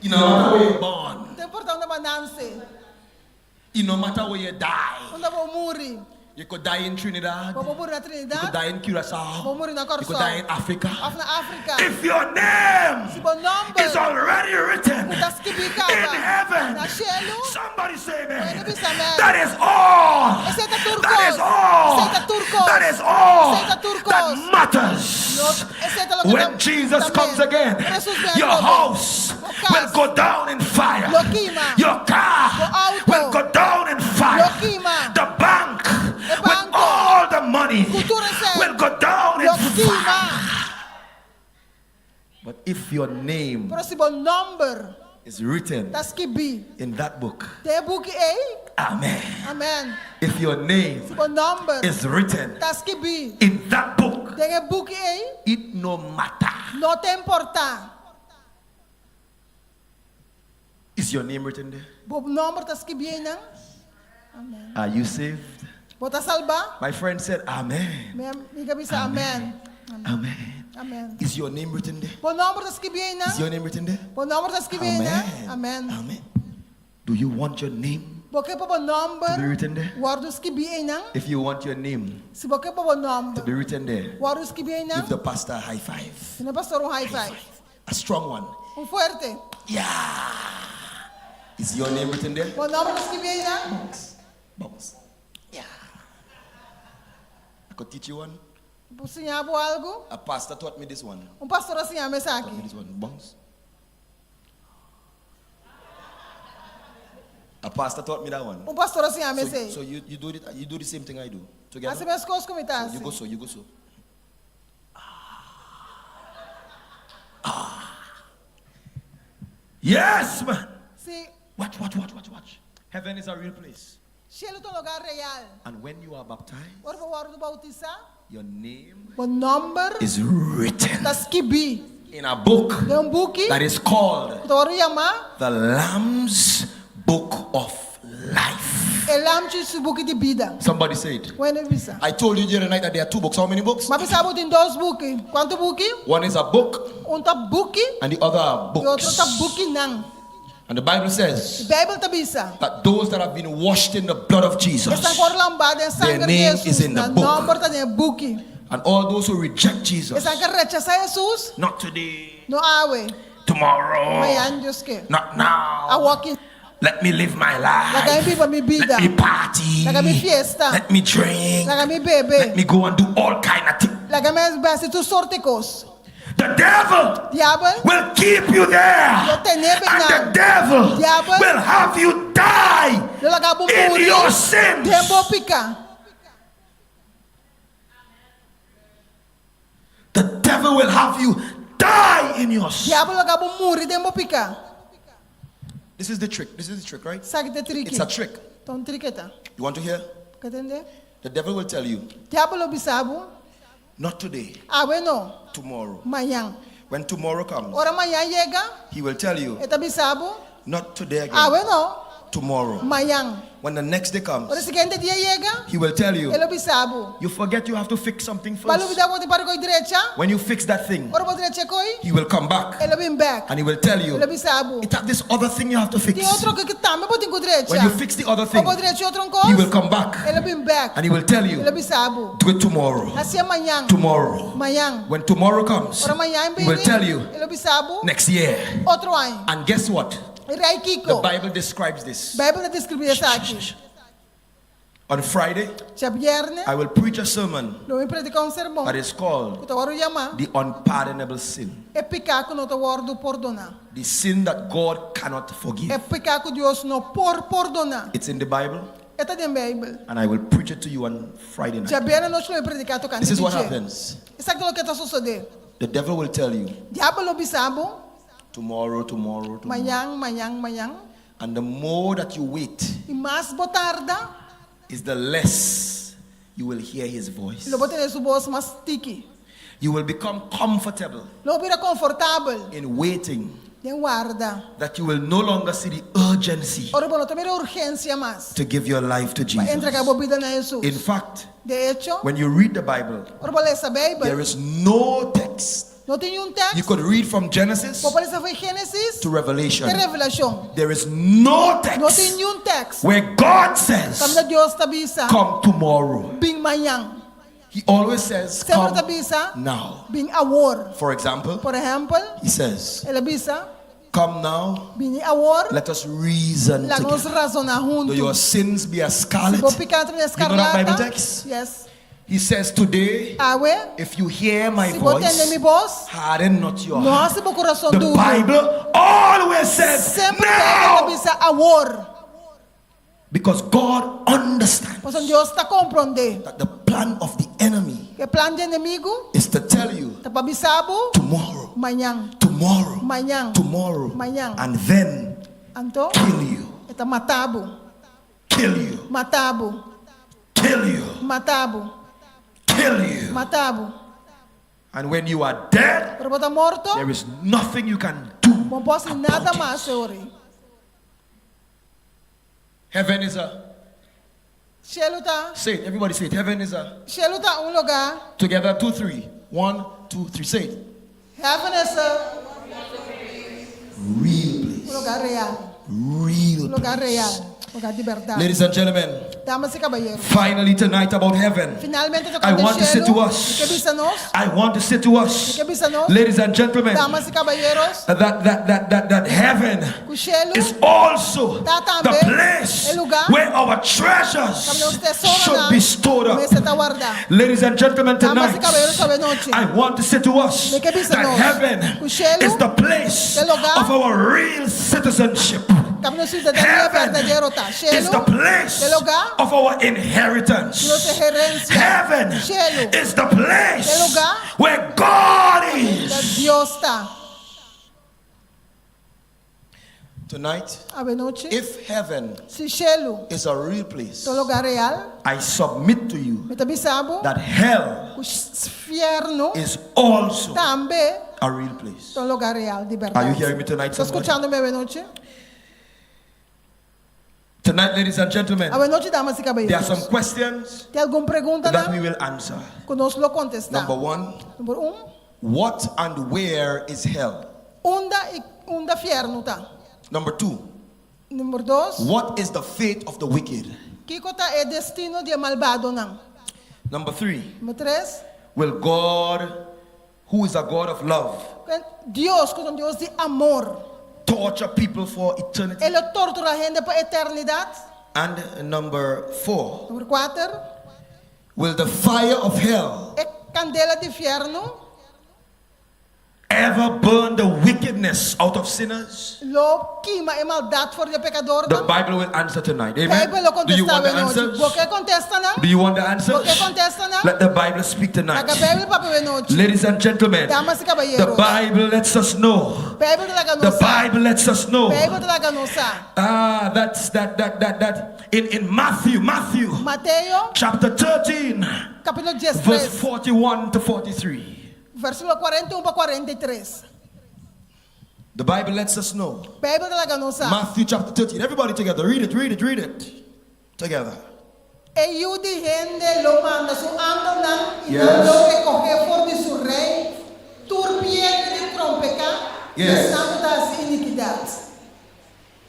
No matter where you're born. Não importa onde vai nascer. No matter where you die. Onde vai morrer. You could die in Trinidad. Vou morrer na You could Trinidad. die in Curacao. Vou morrer na You could Corsol. die in Africa. Na África. If your name Se bom nome is already written está escrito in heaven, na cielo. somebody say amen. Amen. That is all. Aceita turcos. That is all. Aceita turcos. That is all Aceita turcos. that matters. Aceita lo que When Jesus comes again, your house will go down in fire. Lo quema. Your car Lo auto. will go down in fire. Lo quema. The bank with banco. all the money Cultura se. will go down in Lo fire. quema. But if your name Pero si bon number, is written tas kibi. in that book, Te buki eh? amen. Amen. If your name Si bon number, is written tas kibi. in that book, Te buki eh? it no matter. No te importa. Is your name written there? Bob number tas kibi eh nang? Amen. Are you saved? Bota salba? My friend said, amen. May gabi sa amen. Amen. Amen. Is your name written there? Bon number tas kibi eh Is nang? your name written there? Bon number tas kibi eh nang? Amen. Amen. Do you want your name Boke pa bon to be number, written there? wardos kibi eh nang? If you want your name Si boke pa bon to number, be written there, wardos kibi eh nang? give the pastor a high five. Sino pastor high five? A strong one. Un fuerte. Yeah. Is your name written there? Bon number tas kibi eh nang? Bounce. Yeah. I could teach you one. Sinyapo algo? A pastor taught me this one. Un pastor sinyame sa Taught me akin. this one. Bounce. A pastor taught me that one. Un pastor sinyame So, sa. so you do it. You do the same thing I do. Asi Together. mes kos kumitas. You go so. You go so. Yes, man. Si Watch. Heaven is a real place. cielo to lugar real. And when you are baptized, Or wardo bautiza? your name Bon number is written tas kibi. in a book De un buki. that is called Toro yama. the Lamb's Book of Life. Elam chi su buki di bida. Somebody say it. When bisa. I told you the other night that there are two books. How many books? Mabisabot in dos buki. Quanto buki? One is a book Un tap buki. and the other are Y otro tap books. buki nang. And the Bible says Bible tabisa. that those that have been washed in the blood of Jesus Están por lambada en sangre de name Jesus. is in the Na book. number ta de buki. and all those who reject Jesus, Están que rechaza Jesus. not today, No awe. tomorrow, Mayan Diyos ke. not A now. walking. Let me live my life. Lagay mi pa mi bida. Let me party. Lagay mi fiesta. Let me drink. Lagay mi Let bebe. me go and do all kind of things. Lagay mi basi tu sorticos. The devil Diablo. will keep you there. Yo tenebe And the na. devil Diablo. will have you die Yo lagay mo in muri. your sins. Tempo pika. The devil will have you die in your sins. Diablo lagay mo muri. Tempo pika. This is the trick, right? Sakit de triki. It's a trick. Ton triketa. You want to hear? Katende? The devil will tell you, Diablo bisabo. not today, Awe no. tomorrow. Mayang. When tomorrow comes, Ora mayan llega. he will tell you, Eta bisabo. not today again, Awe no. tomorrow. Mayang. When the next day comes, Ora siguiente dia llega. he will tell you, Elo bisabo. you forget you have to fix something Balu first. bida ko ti para ko derecha. When you fix that thing, Ora po derecha ko. he will come back Elo bin back. and he will tell you, Elo bisabo. it's this other thing you have to fix. Ti otro que tama po tingo derecha. When you fix the other thing, Opo derecha otro ko. he will come back Elo bin back. and he will tell you, Elo bisabo. do it tomorrow. Asya mayang. Tomorrow. Mayang. When tomorrow comes, Ora mayang he will baby. tell you, Elo bisabo. next year. Otro ay. And guess what? Iray The kiko. Bible describes this. Bible na describe sa akin. On Friday, Sa biyernes. I will preach a sermon Lo mi predika un sermon. that is called Ito waro yama. The Unpardonable Sin. E pecado no te guardo perdona. The sin that God cannot forgive. E pecado Dios no por perdona. It's in the Bible, Ito din Bible. and I will preach it to you on Friday Sa night. biyernes no lo predicado kan. This is what happens. Exacto lo que está sucede. The devil will tell you, Diablo bisabo. tomorrow, tomorrow, tomorrow. Mayang. And the more that you wait, E mas botarda. is the less you will hear his voice. Lo bote su voz mas tiki. You will become comfortable Lo bira confortable. in waiting, Den guarda. that you will no longer see the urgency Ora bono te mira urgencia mas. to give your life to Pa entregar Jesus. a vida na Jesus. In fact, De hecho, when you read the Bible, ora bola essa Bible. there is no text. No tem um You texto. could read from Genesis Pode ser foi Gênesis to Revelation. de Revelação. There is no Não tem text nenhum texto. where God Quando says, Deus tabisa, come tomorrow. bem manhã. He always says, Sempre come tabisa, now. bem agora. For example, Por exemplo, he says, ele bisa, come now, bem agora. let us reason Lá nos together. razonar Though your juntos. sins be as Se scarlet. vou picar entre You know that Bible escarlata. text? Yes. He says today, Awe, if you hear my si botende mi voice, voz, harden not your no heart. hace mo corazón The duro. Bible always says Sempre now, que bisa awor. because God understands Pois Deus está compreendendo that the plan of the enemy que plan de inimigo is to tell you tá para bisabo tomorrow, manhã, tomorrow, manhã, tomorrow, manhã. and then Então, kill you, está matabo, kill you, matabo, kill you, matabo, kill you. matabo. And when you are dead, Pero bota morto, there is nothing you can do. não posso nada about mais, it. senhor. Heaven is a, Cielo tá, say it, everybody say it. Heaven is a, cielo tá lugar. together, 2, 3. 1, 2, 3, say it. Heaven is Real place. lugar real, Real lugar place. real, lugar de verdade. Ladies and gentlemen, Damas e caballeros. finally tonight about heaven. Finalmente I want to say to us, que bisa nós, I want to say to us, que bisa nós, ladies and gentlemen, damas e caballeros, that heaven que o cielo is also tá the também place lugar where our treasures onde os tesouros should be stored up. mesa tá guardada. Ladies and gentlemen, Damas e tonight, caballeros, esta noite, I want to say to us Me que bisa that nós, heaven o cielo is the place é lugar of our real citizenship. caminho cidadania Heaven verdadeiro tá. is Cielo, the place é lugar of our inheritance. nossa herência. Heaven Cielo, is the place é lugar where God que is. Deus tá. Tonight, A noite, if heaven se cielo is a real place, é lugar real, I submit to you me também sabe, that hell o inferno is also também a real place. é um lugar real de Are you verdade. hearing me tonight, Estou somebody? escutando a noite? Tonight, ladies and gentlemen, A noite, damas e there are caballeros. some questions Tem alguma pergunta that we não? will answer. Conosco lo contestar. Number 1, Número what and where is hell? Onda inferno tá. Number 2, Número 2, what is the fate of the wicked? Kiko tá é destino de malvado não. Number 3, Número 3, will God, who is a God of love, Deus, que é um Deus de amor, torture people for eternity? ele tortura a gente para a eternidade. And number 4, Número 4, will the fire of hell é candela de inferno, ever burn the wickedness out of sinners? lo queima é maldade fora de pecador. The não? Bible will answer tonight. Bible Amen. lo Do you want contesta the a noite. answers? Por que contesta não? Do you want the answers? Por que contesta não? Let the Bible speak A tonight. Bíblia para a noite. Ladies and gentlemen, Damas e the caballeros. Bible lets us know. Bíblia da The ganosa. Bible lets us know. Bíblia da ganosa. That's that in Matthew Mateio, chapter 13, capítulo verse 13, 41 to 43. versículo 41 para 43. The Bible lets us know. Bíblia da ganosa. Matthew chapter 13. Everybody together. Read it. Together. E eu de gente lo manda su ando nan y Yes. nan lo que coge for de su rey, turbiere de trompeca, Yes. santo das iniquidades.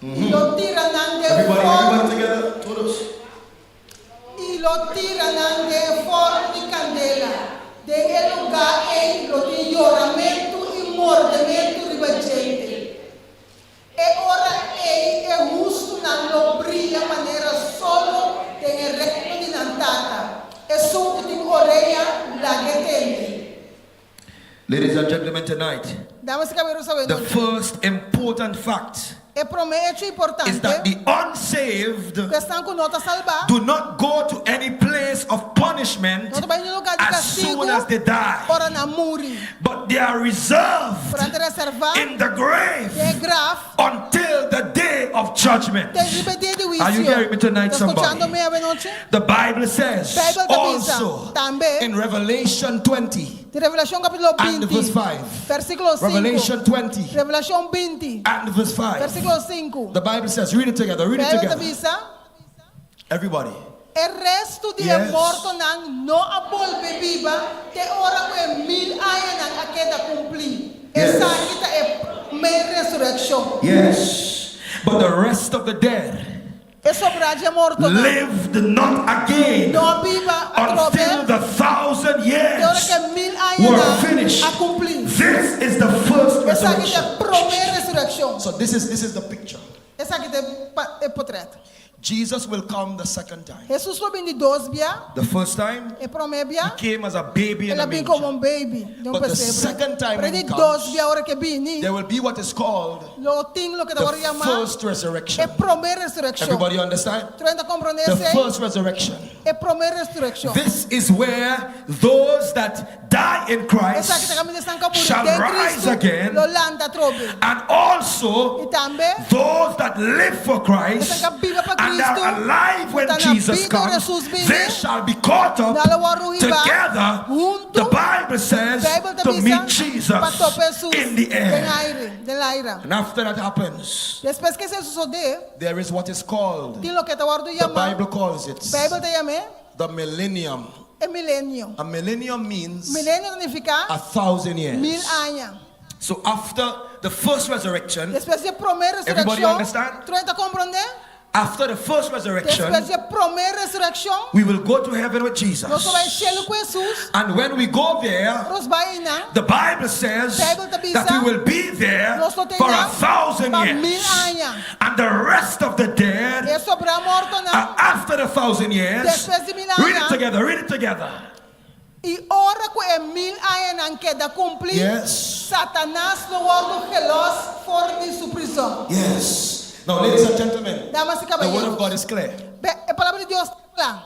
Y lo tiran de Everybody together. Todos. y lo tiran de forno de candela, de el lugar e lo de lloramento y mordimento ribagente. E ora é justo na lobria maneira solo tem recto de nantata. É só que tem orelha lá que tem. Ladies and gentlemen, tonight, Damas e caballeros, sabe the noite. first important fact É promete importante is that the unsaved que estão com nota salvar. do not go to any place of punishment Não vai no lugar de as castigo. soon as they die, Ora na muri. but they are reserved Para te reservar. in the grave É grave. until the day of judgment. Tem libertad de juicio. Are you hearing me tonight, ¿Está somebody? escuchándome a noche? The Bible says Bible avisa also também in Revelation 20 de Revelación capítulo and 20, verse 5. versículo 5. Revelation 20 Revelación 20, and verse 5. versículo 5. The Bible says, read it together, Bible together. avisa, Everybody. el resto de Yes. morto nan no a volve viva, te ora que 1000 años nan a queda cumplir. Yes. Esa quita é meia resurrección. Yes. But the rest of the dead É sobrade morto nan. lived not again No viva a until trobe. the 1,000 Te ora years que 1000 años were nan finished. a cumplir. This is the first Esa quita resurrection. é primeira resurrección. So this is the picture. Esa quita é portrait. Jesus will come the second time. Jesus vai vir de dois dia. The first time, E primeiro he dia, came as a baby in ele a vem como manger. baby. De But the second time when he de dois comes, dia hora que vem, there will be what is called lo tem lo que the agora chama first é resurrection. primeira ressurreição. Everybody understand? Tu ainda compreende The isso? first resurrection. É primeira ressurreição. This is where those that die in Essa que Christ também estão com shall rise again, lo landa trobe. and also E também those that live for Christ essa que vive para and Cristo. are alive when Tá na Jesus vida comes, Jesus vem, they shall be caught up na lua ruiva, together. junto. The Bible says Bible to meet Jesus para tope Jesus in the air. den aire. And after that happens, Depois que isso sucede, there is what is called, tem lo que te guardo the chama. Bible calls it, Bible te chama the millennium. é milênio. A millennium means Milênio significa 1,000 years. 1000 anos. So after the first resurrection, Depois da primeira Everybody ressurreição, understand? tu ainda compreende? after the first resurrection, Depois da primeira ressurreição, we will go to heaven with nós Jesus. vamos cielo com Jesus. And when we go there, Nós vai na the Bible says Bible te that we will be there nós só tem for na 1,000 para years. 1000 anos. And the rest of the dead, É sobre a morte na after the 1,000 years, Depois de 1000 read it anos. together, read it together. E ora que é 1000 anos não queda cumprir. Yes. Satanás no guardo veloz fora de sua prisão. Yes. Now, ladies and gentlemen, Damas e the word caballeros. of God is clear. A palavra de Deus lá.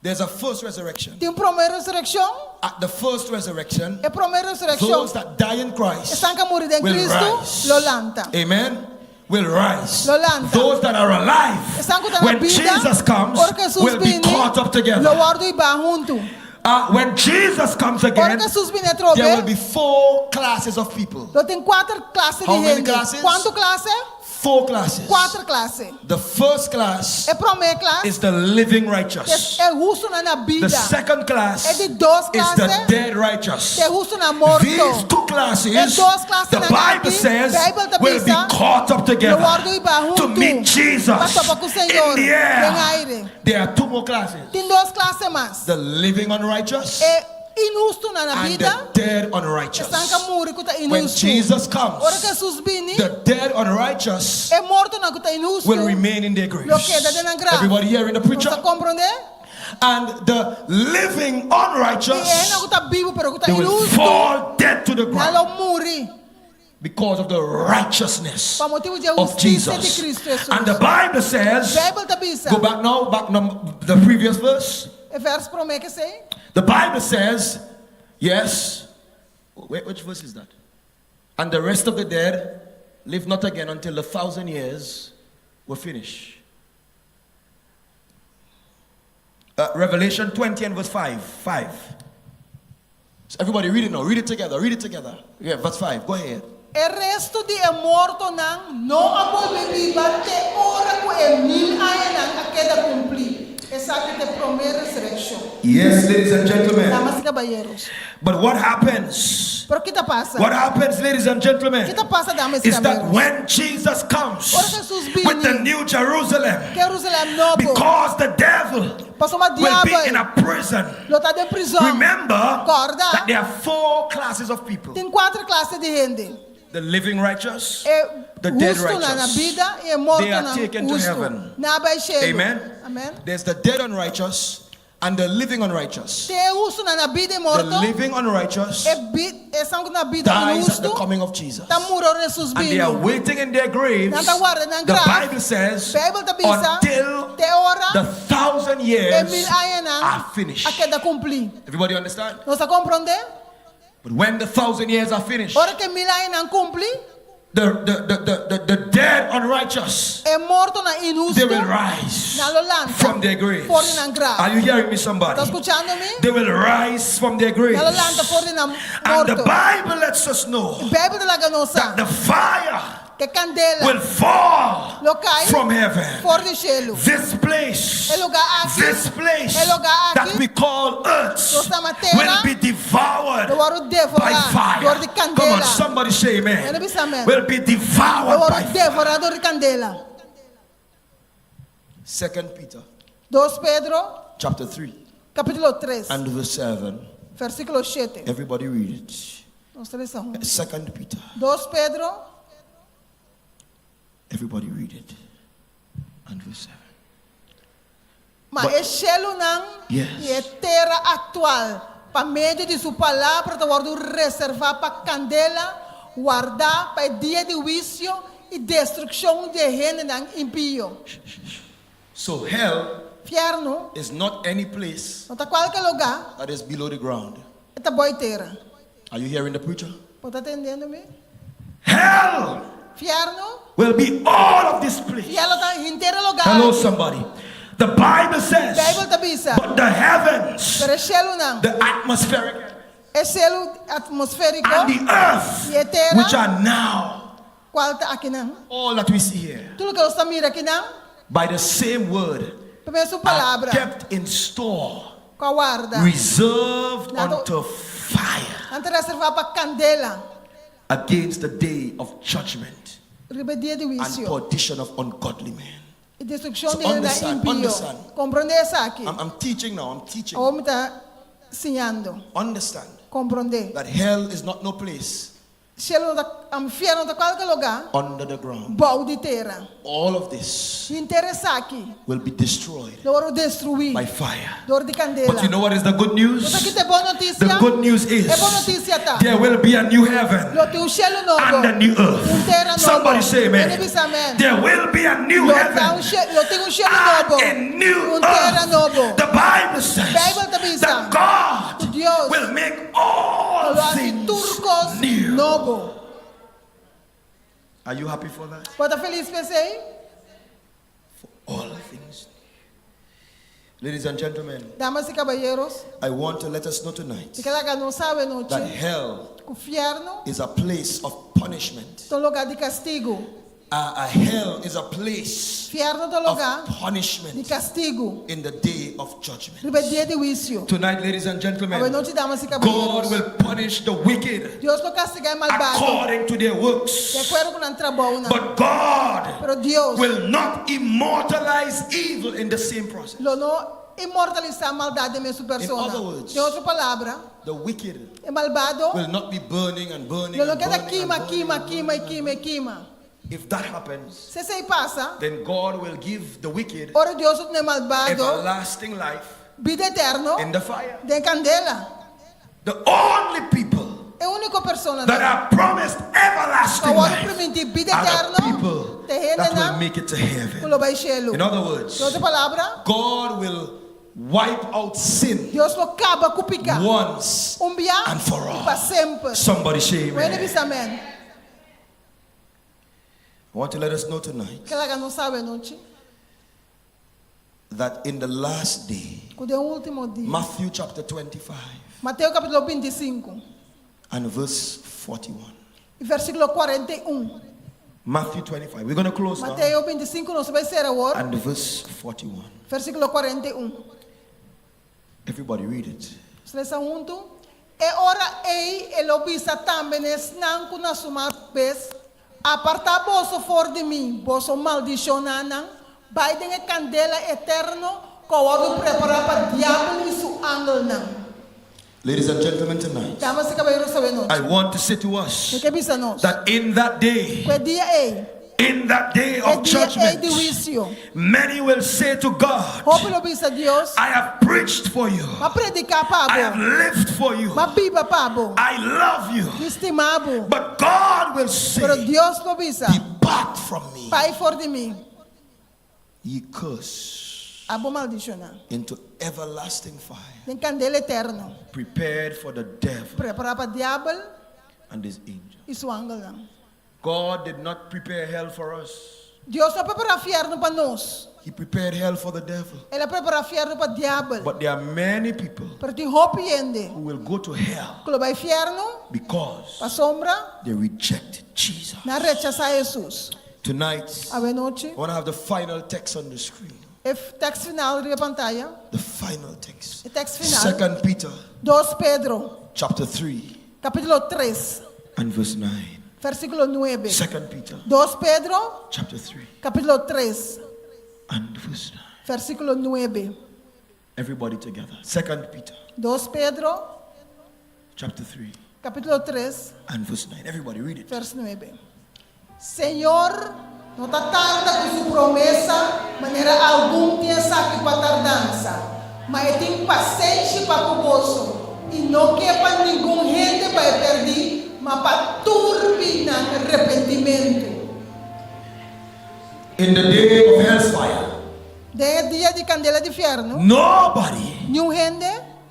There's a first resurrection. Tem primeira ressurreição. At the first resurrection, É primeira ressurreição. those that die in Christ Estão que morrer em will Cristo, rise. lo lanta. Amen. Will rise. Lolanda. Those that are alive, Estão que estão na when vida. Jesus comes, Ora que Jesus will be vem, caught up lo together. guardo e vai junto. When Jesus comes Ora again, que Jesus vem a trobe. there will be 4 classes of people. Lo tem 4 classes How de many gente. classes? Quanto classe? 4 classes. 4 classes. The first class É primeira classe. is the living righteous. É justo na vida. The second class É de 2 is the classes. dead righteous. É justo na morte. These 2 classes, É 2 classes the na Bible vida. says, Bible te will be avisa, caught up together lo guardo e vai to junto. meet Jesus Para topar com o Senhor. in the Em air. aire. There are 2 more classes. Tem 2 classes mais. The living unrighteous É injusto na and vida. the dead unrighteous. Estão que morrer que tá When injusto. Jesus comes, Ora que Jesus vem, the dead unrighteous é morto na que tá injusto. will remain in their Lo graves. queda dentro da grave. Everybody hearing the preacher? Você compreende? And the living E é na unrighteous, que tá vivo, pero que tá they will injusto. fall dead to the Na ground lo morre. because of the righteousness Para motivo de of justiça de Jesus. Cristo Jesus. And the Bible says, Bible te avisa. go back now, the previous verse. É verso promete que sei. The Bible says, yes. Wait, which verse is that? And the rest of the dead live not again until the 1,000 years were finished. Revelation 20 and verse 5. So everybody read it now. Read it together. Read it together. Yeah, verse 5. Go ahead. O resto de morto não abole viva te ora que é 1000 anos a queda cumprir. Essa que te primeira ressurreição. Yes, ladies and gentlemen. Damas e caballeros. But what happens? Pero que te pasa? What happens, ladies and Que gentlemen, te pasa, damas e is that caballeros? when Jesus comes Ora Jesus viene. with the new Jerusalem, Jerusalém novo. because the devil Passou uma will be in diabo. a prison. Lo tá de prisão. Remember Acorda. that there are 4 classes of people: Tem 4 classes de gente. the living righteous, É the dead justo na righteous. vida e é morto They are na taken to justo. heaven. Na baixelo. Amen. Amém. There's the dead unrighteous and the living unrighteous. Tem justo na vida e The morto. living unrighteous É sangue na vida e dies at the justo. coming of Jesus, Tá morrendo Jesus and they are vindo. waiting in their graves. Nada guarda na The grave. Bible says Bible te avisa. until Te ora. the 1,000 É years 1000 anos are finished. a queda cumprir. Everybody understand? Você compreende? But when the 1,000 years are finished, Ora que 1000 anos cumprir. the dead unrighteous, É morto na they injusto. will rise Na lolanda. from their graves. Fora na grave. Are you hearing me, somebody? Tá escutando-me? They will rise from their graves. Na lolanda fora na And the morto. Bible lets us know Bebe de la that ganosa. the fire Que candela. will fall Lo cai. from heaven. Fora de cielo. This place, El lugar aqui. this place El lugar that aqui. we call earth Nossa terra. will be devoured Eu vou by devorar. fire. Dor de Come on, candela. somebody say amen. Eu não disse amém. Will be Eu devoured vou by fire. devorar dor de candela. 2 Peter 2 Pedro, chapter 3 capítulo 3, and verse 7. versículo 7. Everybody read it. Nós três são. 2 Peter. 2 Pedro, Everybody read it. And verse 7. Mas é cielo não Yes. e é terra atual. Para meio de sua palavra, está guardado reservar para candela, guardar para o dia de juízo e destruição de gente não impio. So hell Inferno is not any place não está qualquer lugar, that is below the ground. está boa terra. Are you hearing the preacher? Pode estar entendendo-me? Hell Inferno, will be all of this place. e ela está em terra lugar. Hello, somebody. The Bible says, Bible está bisa. but the heavens, Pero cielo não. the atmospheric, É cielo atmosférico and the earth, e é terra. which are now, Qual está aqui não? all that we see here, Tudo que você mira aqui não? by the same word, Primeiro sua are palavra. kept in store, Com a guarda. reserved Nado- unto fire Antes de reservar para candela. against the day of judgment Rebeldia de and juízo. perdition of ungodly men. E destruição So de gente understand, impio. understand. Compreende isso aqui? I'm teaching now, I'm teaching. O homem está ensinando. Understand Compreende. that hell is not no place Cielo está, inferno está qualquer lugar. under the ground. Bom de terra. All of this Interessa aqui. will be destroyed Dor destruir. by fire. Dor de candela. But you know what is the good news? Você aqui tem boa notícia? The good news is É boa notícia, tá? there will be a new heaven Lo tem um cielo novo. and a new earth. Terra novo. Somebody say Ele amen. diz amém. There will be a new Lo heaven tem um cielo and novo. a new Terra earth. novo. The Bible says Bible te avisa. that God Dios will make all lo hace things turcos new. novo. Are you happy for that? Pode estar feliz, pensei? All things new. Ladies and gentlemen, Damas e caballeros, I want to let us know tonight se cada não sabe noite, that hell o inferno is a place of punishment. é um lugar de castigo. A hell is a place Inferno é um lugar of de punishment castigo. in the day of judgment. Rebeldia de juízo. Tonight, ladies and Boa gentlemen, noite, damas e God caballeros. will punish the wicked Deus vai castigar malvado. according to their De works. acordo com a trabalho. But God Pero Deus will not immortalize evil in the same process. lo não imortalizar a maldade da minha persona. other words, De outra palavra, The wicked é malvado. will not be burning and burning Lo não and quer burning queima, and queima, burning queima, and queima, burning. queima. If that happens, Se isso aí passa, then God will give the wicked ora Deus não é malvado. everlasting life Vida eterna. in the fire. De candela. The only people É a única persona that are promised everlasting que pode life permitir vida are the eterna. people that will Terrena make it to heaven. não vai cielo. In other words, De outra palavra, God will wipe out sin Deus não acaba com o pecado. once Dia and for e all. para sempre. Somebody say Ele amen. diz amém. I want to let us know tonight Que ela não sabe a noite. that in the last day, Quando é o último dia. Matthew chapter 25 Mateus capítulo 25. and verse 41. E versículo 41. Matthew 25. We're going to close now. Mateus 25 não vai ser agora. And verse 41. Versículo 41. Everybody read it. Vocês estão juntos? E ora ei, ele obisa também, não com a sua vez. Apartar vosso for de mim, vosso maldicionanan, vai ter candela eterno, que o preparar para o diabo e seu anjo não. Ladies and gentlemen, tonight, Damas e caballeros, sabemos. I want to say to us O que bisa nós? that in that day, Que dia é? in that day É of dia é judgment, de juízo. many will say to God, Hope ele obisa Deus. I have preached for you. Vai predicar para I have lived for you. vai biba para I love you. estimado. But God will Pero say, Deus não obisa. depart from me, Pai for de mim. ye curse, Abo maldicionar. into everlasting fire, Tem candela eterno. prepared for the devil Preparar para o diabo and his angels. e seu anjo não. God did not prepare hell for us. Deus não prepara inferno para nós. He prepared hell for the devil. Ele prepara inferno para o diabo. But there are many people Pero tem hope ainda. who will go to hell Que vai inferno, because para sombra, they rejected Jesus. não rechazar Jesus. Tonight, A noite, I want to have the final text on the screen. o texto final da pantalla. The final text. O texto final. 2 Peter 2 Pedro, chapter 3 capítulo 3, and verse 9. versículo 9. 2 Peter 2 Pedro, chapter 3 capítulo 3, and verse 9. versículo 9. Everybody together. 2 Peter 2 Pedro, chapter 3 capítulo 3, and verse 9. Everybody read it. verso 9. Senhor, não está tarda com sua promessa, mas Era algum tinha saque para tardança, mas tem paciência para o bolso. E não quer para nenhum gente vai perder, mas para turbinar arrependimento. In the day of hellfire, Dia de candela de inferno, nobody nenhum gente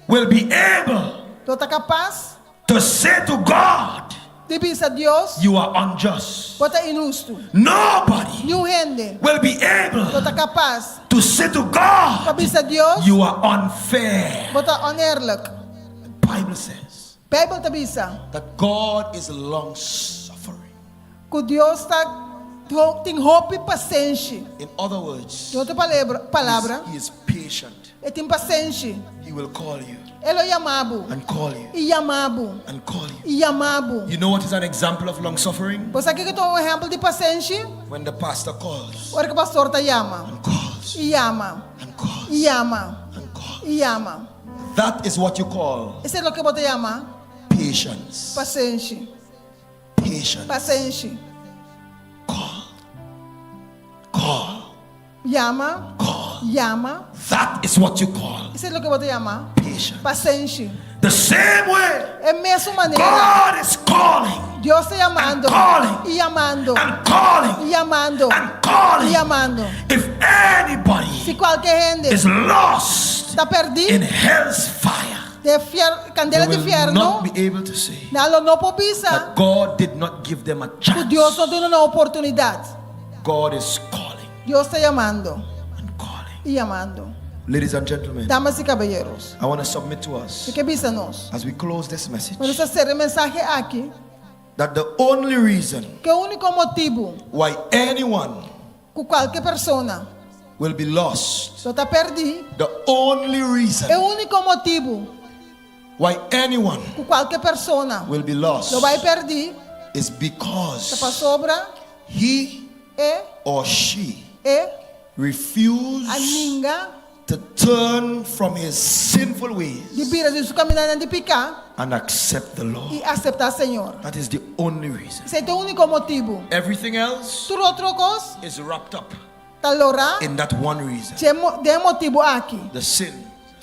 will be able não está capaz to say to God, de dizer a Deus, you are unjust. bota injusto. Nobody Nenhum gente will be não able está capaz to say to para God, dizer a Deus, you are unfair. bota oneerlijk. The Bible says Bijbel te bisa, that God is long suffering. que Deus está tem hope e paciência. In other words, Em outra palavra, he is patient. ele tem paciência. He will call you Ele é amado, and call you e amado, and call you. e amado. You know what is an example of long suffering? Você aqui que tem exemplo de paciência? When the pastor calls Ora que o pastor te ama, and calls e ama, and calls e ama, and calls. e ama. That is what you call Isso é o que você ama? patience. Paciência, Patience. paciência. Call. Call. Ama, Call. ama. That is what you call Isso é o que você ama? patience. Paciência. The same way É a mesma maneira. God is calling Deus te amando, calling. e amando, and calling e amando, and calling. e amando. If anybody Se qualquer gente is lost está in perdido hell's fire, de candela they de will inferno, not be able to say não pode pensar that God did not give them a que chance. Deus não deu uma oportunidade. God is calling Deus está amando and calling. e amando. Ladies and gentlemen, Damas e caballeros, I want to submit to us o que pensa nós? as we close this message Vamos fazer a mensagem aqui that the only reason que o único motivo why anyone que qualquer pessoa will be lost, está perdida, the only reason é o único motivo why anyone que qualquer pessoa will be lost não vai perder, is está because para sobra, he é or she a refused ninguém to turn from his sinful ways de vira de sua caminhada de picar and accept the Lord. e aceitar o Senhor. That is the only reason. Esse é o único motivo. Everything else Tudo outra coisa is wrapped up está lá, in that one reason. tem motivo aqui, The sin,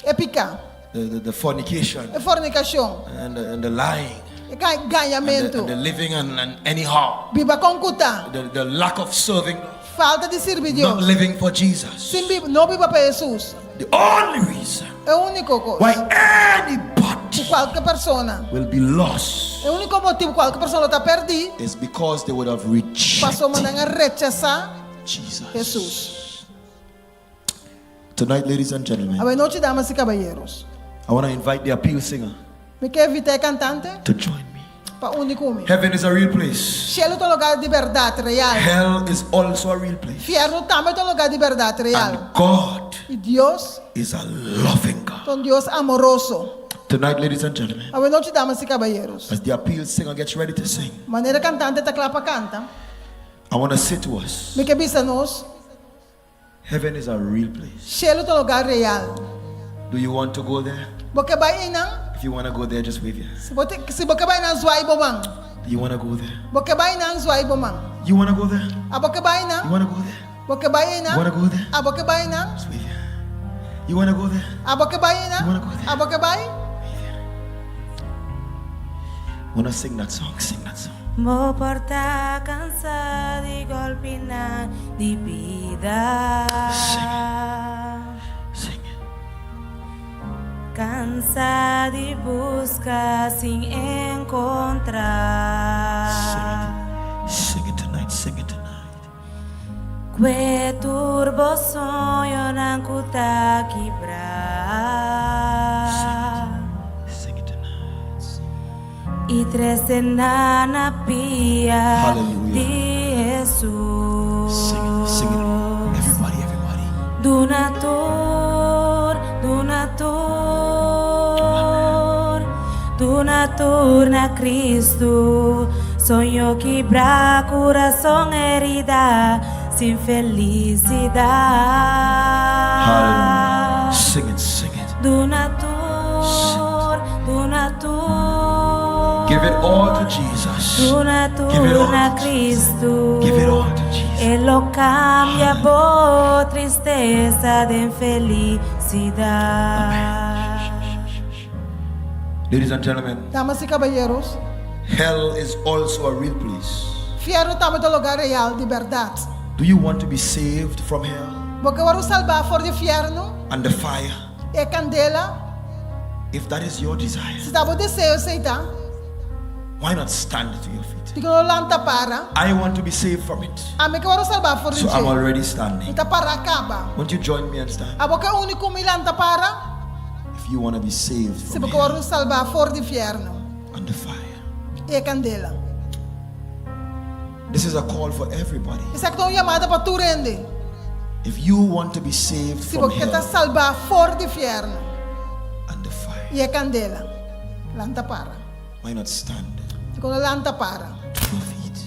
é picar, the fornication, é fornicação, and the lying, é and ganhamento, the living and anyhow, viva com cuta, the lack of serving, falta de servir not Deus, living for Jesus. sem não viva para Jesus. The only reason É o único coisa. why Que anybody qualquer pessoa, will be lost é o único motivo que qualquer pessoa está perdida, is because they would have passou rejected a rechazar Jesus. Jesus. Tonight, ladies and gentlemen, A noite, damas e caballeros, I want to invite the appeal singer me quer evitar cantante to join me. para único homem. Heaven is a real place. Cielo é um lugar de verdade real. Hell is also a real place. Inferno também é um lugar de verdade real. And God E Deus is a loving God. é um Deus amoroso. Tonight, ladies and gentlemen, A noite, damas e caballeros, as the appeal singer gets ready to sing, maneira cantante está clara para canta. I want to say to us, Me quer dizer nós, heaven is a real place. cielo é um lugar real. Do you want to go there? Porque vai não? If you want to go there, just wave your hand. Se você vai não zoar ibomang. Do you want to go there? Porque vai não zoar ibomang. You want to go there? A porque vai You não? want to go there? Porque vai You não? want to go there? A porque vai não? Just wave your hand. You want to go there? A porque vai You não? wanna go there? A porque vai? Want to sing that song? Sing that song. Mo porta cansado y golpear de vida. Sing it. Cansado de buscar sin encontrar. Sing it tonight. Sing it tonight. Que turbo sonho não cuta quebrar. Sing it tonight. Y tres na pia Hallelujah. de Jesus. Sing it. Sing it. Everybody, everybody. Donator na Cristo. Sonho quebrar, coração herida, sem felicidade. Hallelujah. Sing it. Sing it. Donator. Give it all to Jesus. Donator Give it all na to Jesus. Cristo. Give it all to Jesus. Él lo cambia por tristeza de felicidad. Ladies and gentlemen, Damas y caballeros, hell is also a real place. infierno também é um lugar real de verdade. Do you want to be saved from hell Porque eu salvar fora do inferno and the fire? é candela. If that is your desire, Se está bom desejo aceitar, why not stand to your feet? digo não lanta para. I want to be saved from it. A mim que eu salvar fora do So I'm inferno. already standing. Então para acaba. Won't you join me and stand? A boca único me lanta para. If you want to be saved Se from porque hell eu salvar fora do inferno and the fire. é candela. This is a call for everybody. Isso é que uma chamada para tu rende. If you want to be saved Se from você está hell salvar fora do inferno and the fire, e é candela, lanta para. why not stand Digo não lanta para. to your feet?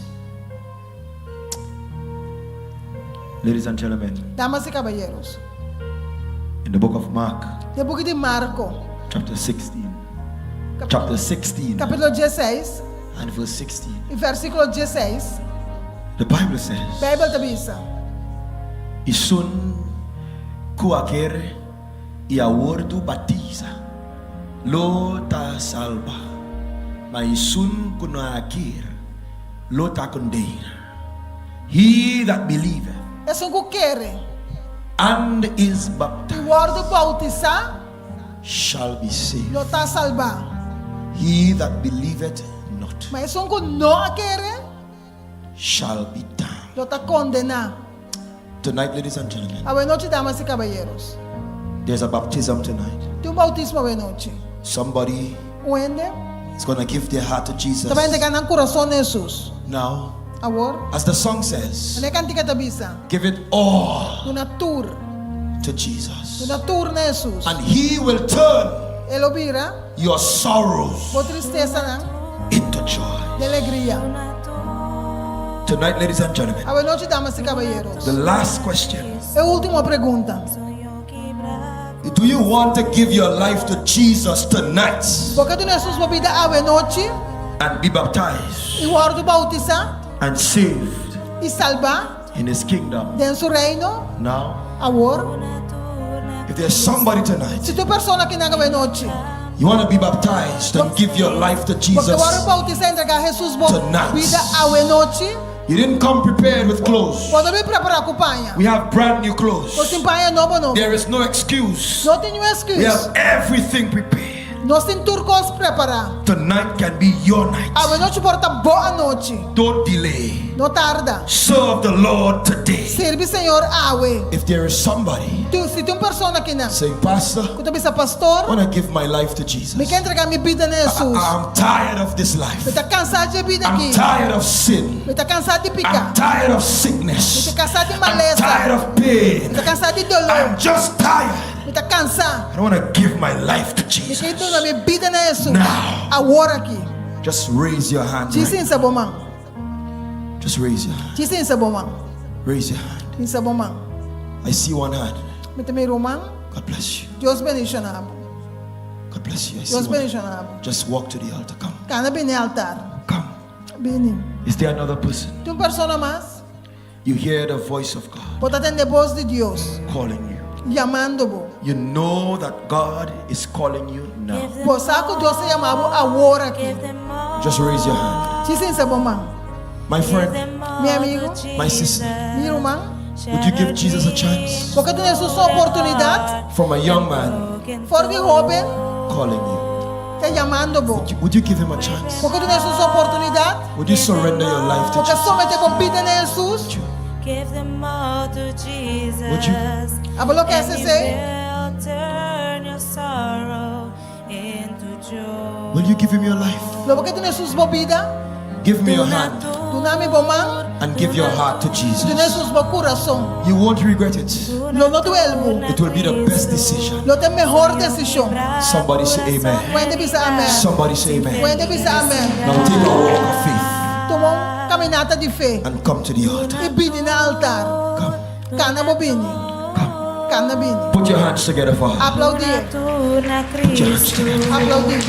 Ladies and gentlemen, Damas e caballeros, in the book of Mark, no book de Marco, chapter 16, chapter 16 capítulo 16, and verse 16, e versículo 16, the Bible says, a Bíblia diz: Isun kuaker iawordu batiza lo ta salva ma isun kunaakir lo ta condeina. He that believeth é só que quer and is e baptized word bautizar, shall be saved. não está salvar. He that believeth not Mas é só que não quer, shall be damned. não está condenar. Tonight, ladies and gentlemen, A noite, damas e caballeros, there's a baptism tonight. tem bautizmo a noite. Somebody Onde? is going to give their heart to Jesus. Também tem ganhar coração de Jesus. Now, Agora, as the song says, a cantiga da bisa, give it all do natur, to do Jesus, natur na Jesus. and He will turn Ele vira, your sorrows por tristeza, não? into joy. De alegria. Tonight, ladies and gentlemen, A noite, damas e caballeros, the last question: é a última pergunta. do you want to give your life to Jesus tonight Porque tu Jesus vai vida a noite and be baptized e o ordo bautizar and saved e salvar in His kingdom? dentro do reino. Now, Agora, if there's somebody tonight, se tu persona que não a noite, you want to be baptized and give your life to porque o ordo Jesus, bautizar entregar Jesus Tonight. vida a noite, you didn't come prepared with clothes. pode me preparar com panha. We have brand new clothes. Nós tem panha nova, não. There is no excuse. Não tem We excuse. have everything prepared. Nós tem turcos preparar. Tonight can be your night. A noite porta boa noite. Don't delay. Não tarda. Serve the Lord today. Serve Senhor awe. If there is somebody Tu, se tem persona que não, saying, Pastor, que tu pensa I pastor, want to give my life to Jesus. me quer entregar minha vida a Jesus. I'm tired of this life. Me tá cansado de vida I'm aqui. tired of sin. Me tá cansado de I'm picar. tired of Me sickness. tá cansado de I'm maleza. tired of Me pain. tá cansado de I'm dolor. just tired. Me tá cansado. I don't want to give my life to Me quer Jesus. entregar minha vida a Jesus. Now. Agora aqui. Just raise your hand. Diz Right. isso, bom mão. Just raise your hand. Diz isso, bom mão. Raise your hand. Diz isso, bom mão. I see one hand. Me tem meu mão. God bless you. Deus bendicionado. God bless you. I see Deus one. bendicionado. Just walk to the altar. Come. Cana bem no altar. Come. Bem. Is there another person? Tem uma pessoa mais. You hear the voice of God Pode atender a voz de Deus. calling you. Chamando-o. You know that God is calling you now. Você sabe que Deus se chamava agora aqui. Just raise your hand. Diz isso, bom mão. My friend, Meu amigo. my sister, Minha irmã. would you give Jesus a chance? Porque tu tens sua oportunidade. From a young man Fora de jovem. calling you. Está chamando-o. Would you give him a chance? Porque tu tens sua oportunidade. Would you surrender your life to Porque Jesus? somente com vida em Jesus. Give them all to Jesus. Would you? A bola que And se He sei. will turn your sorrow into joy. Will you give him your life? Logo que tu tens sua vida. Give me your hand Tu não me bom mão. and give your heart to Tu tens Jesus. sua coração. You won't regret it. Lo não duelo. It will be the best decision. Lo tem melhor decisão. Somebody say amen. Puede pisar amém. Somebody say amen. Puede pisar amém. Now take a walk of faith Tomou caminhada de fé. and come to the altar. E bini na altar. Come. Cana mo bini. Come. Cana bini. Put your hands together for her. Aplaudir. Turna Put your hands Cristo. together. Aplaudir.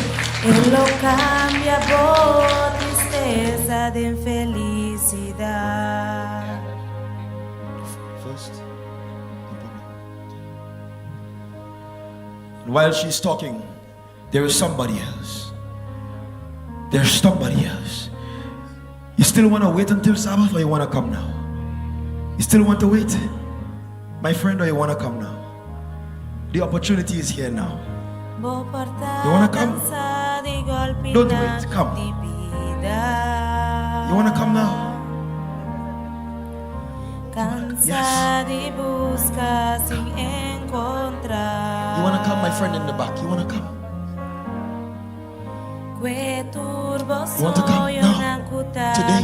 Él lo cambia por tristeza de felicidad. And while she's talking, there is somebody else. There's somebody else. You still want to wait until Sabbath, or you want to come now? You still want to wait, my friend, or you want to come now? The opportunity is here now. You want to come? Don't wait, come. You want to come now? Yes. You want to come, my friend in the back? You want to come? You want to come now? Today?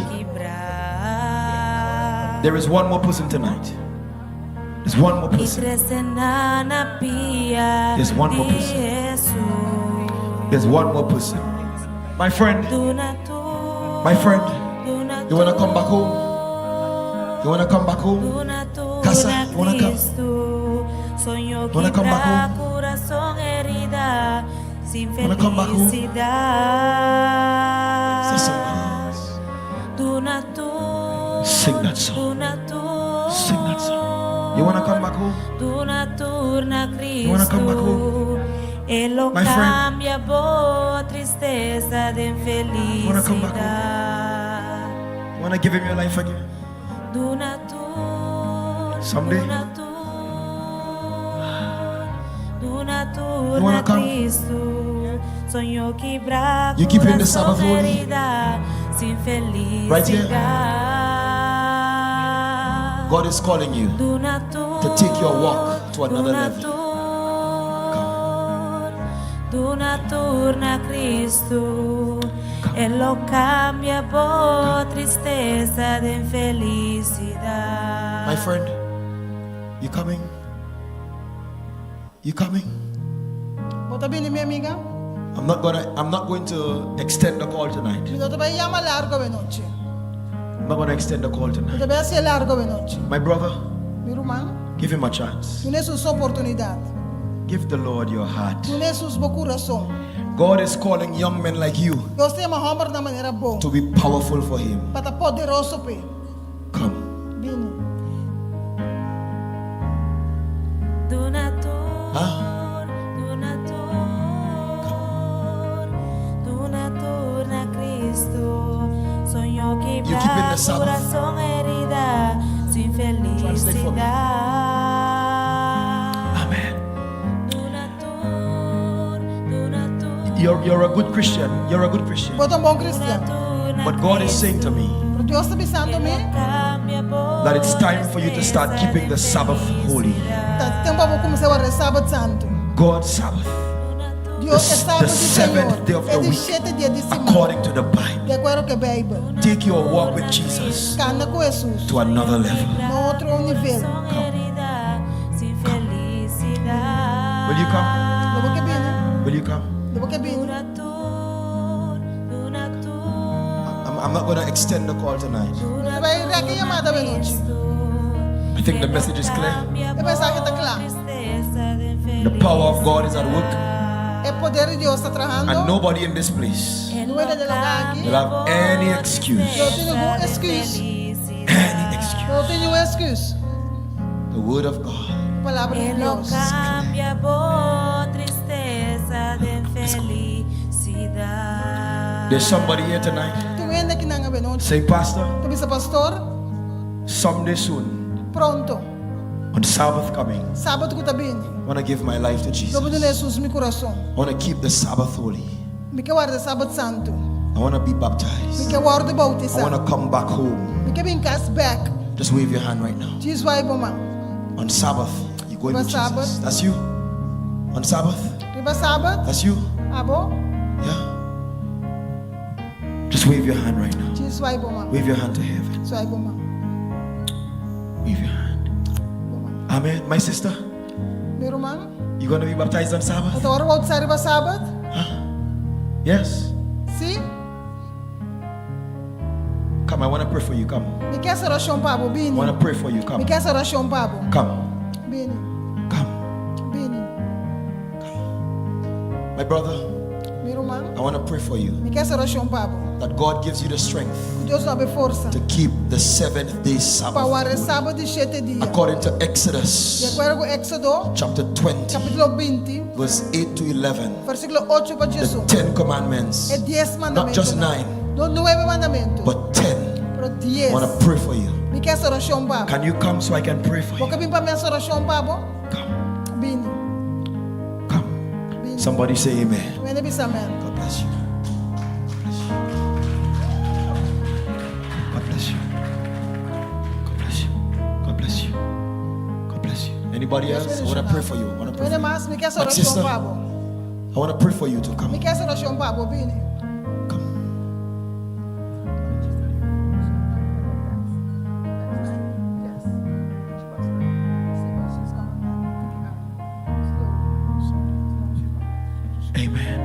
There is one more person tonight. There's one more person. There's one more person. There's one more person. My friend, you want to come back home? You want to come back home? Casa, you want to come? You want to come back home? You want to come back home? Say somebody else. Sing that song. Sing that song. You want to come back home? You want to come back home? My friend, you want to come back home? You want to give him your life again? Someday? You want to come? You keep in the Sabbath holy? Right here? God is calling you to take your walk to another level. My friend, you coming? You coming? I'm not going to extend the call tonight. I'm not going to extend the call tonight. My brother, give him a chance. Give the Lord your heart. God is calling young men like you to be powerful for him. Come. Huh? You keep in the Sabbath. Translate for me. Amen. You're a good Christian. You're a good Christian. But God is saying to me that it's time for you to start keeping the Sabbath holy. God's Sabbath. The seventh day of the week, according to the Bible. Take your walk with Jesus to another level. Come. Will you come? Will you come? I'm not going to extend the call tonight. I think the message is clear. The power of God is at work. And nobody in this place will have any excuse. Any excuse. The word of God is clear. There's somebody here tonight saying, Pastor, someday soon, on Sabbath coming, I want to give my life to Jesus. I want to keep the Sabbath holy. I want to be baptized. I want to come back home. Just wave your hand right now. On Sabbath, you're going with Jesus. That's you. On Sabbath, that's you. Yeah. Just wave your hand right now. Wave your hand to heaven. Wave your hand. Amen. My sister, you going to be baptized on Sabbath? Huh? Yes. See? Come, I want to pray for you. Come. I want to pray for you. Come. Come. Come. Come. My brother, irmã. I want to pray for you Me quer essa oração, Pablo. that God gives you the strength Deus dá força. to keep the 7th day Sabbath Para o holy. sábado e 7 dias. According to De Exodus acordo com Éxodo, chapter 20, capítulo 20, verse 8 to 11, versículo 8 para the 11. 10 commandments, É 10 not mandamentos. just 9, Não 9 mandamentos, but 10. pero I 10. want to pray for you. Me quer essa oração, Pablo. Can you come so I can pray for Porque you? vim para minha oração, Pablo. Come, Bini. come. Bini. Somebody say amen. When it amen. God bless you. God bless you. God bless you. God bless you. God bless you. Anybody else? I want to pray for you. I want to pray When for you. mas me quer essa My oração, sister, Pablo. I want to pray for you to Me come. quer essa oração, Pablo. Bini. Come. Amen.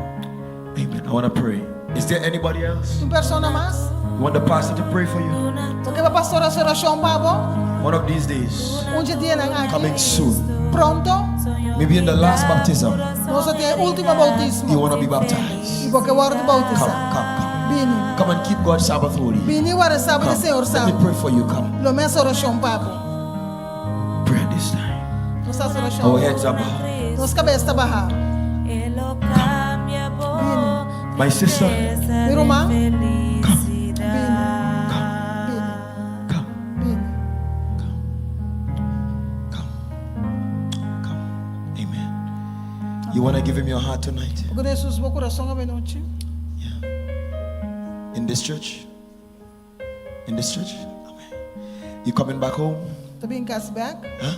Amen. I want to pray. Is there anybody else? Persona mas. You want the pastor to pray for you? Porque vai pastor essa oração, Pablo. One of these days, Dia na aqui. coming soon, Pronto. maybe in the last baptism, Nós tem último bautismo. you want to be baptized. E porque o hora de Come, bautizar. come, Bini. come. Come and keep God's Sabbath holy. Bini o hora sábado, Come. Senhor Let me sabe. pray for you. Come. Lo menos oração, Pablo. Pray at this time. Nossa oração. Our heads are bowed. Nossa cabeça está barra. My sister, Minha irmã. Bini. come. Bini. Come. Amen. You want to give him your heart tonight? Porque Jesus o coração a noite. Yeah. In this church? In this church? Amen. You coming back home? Tá bem casback. Huh?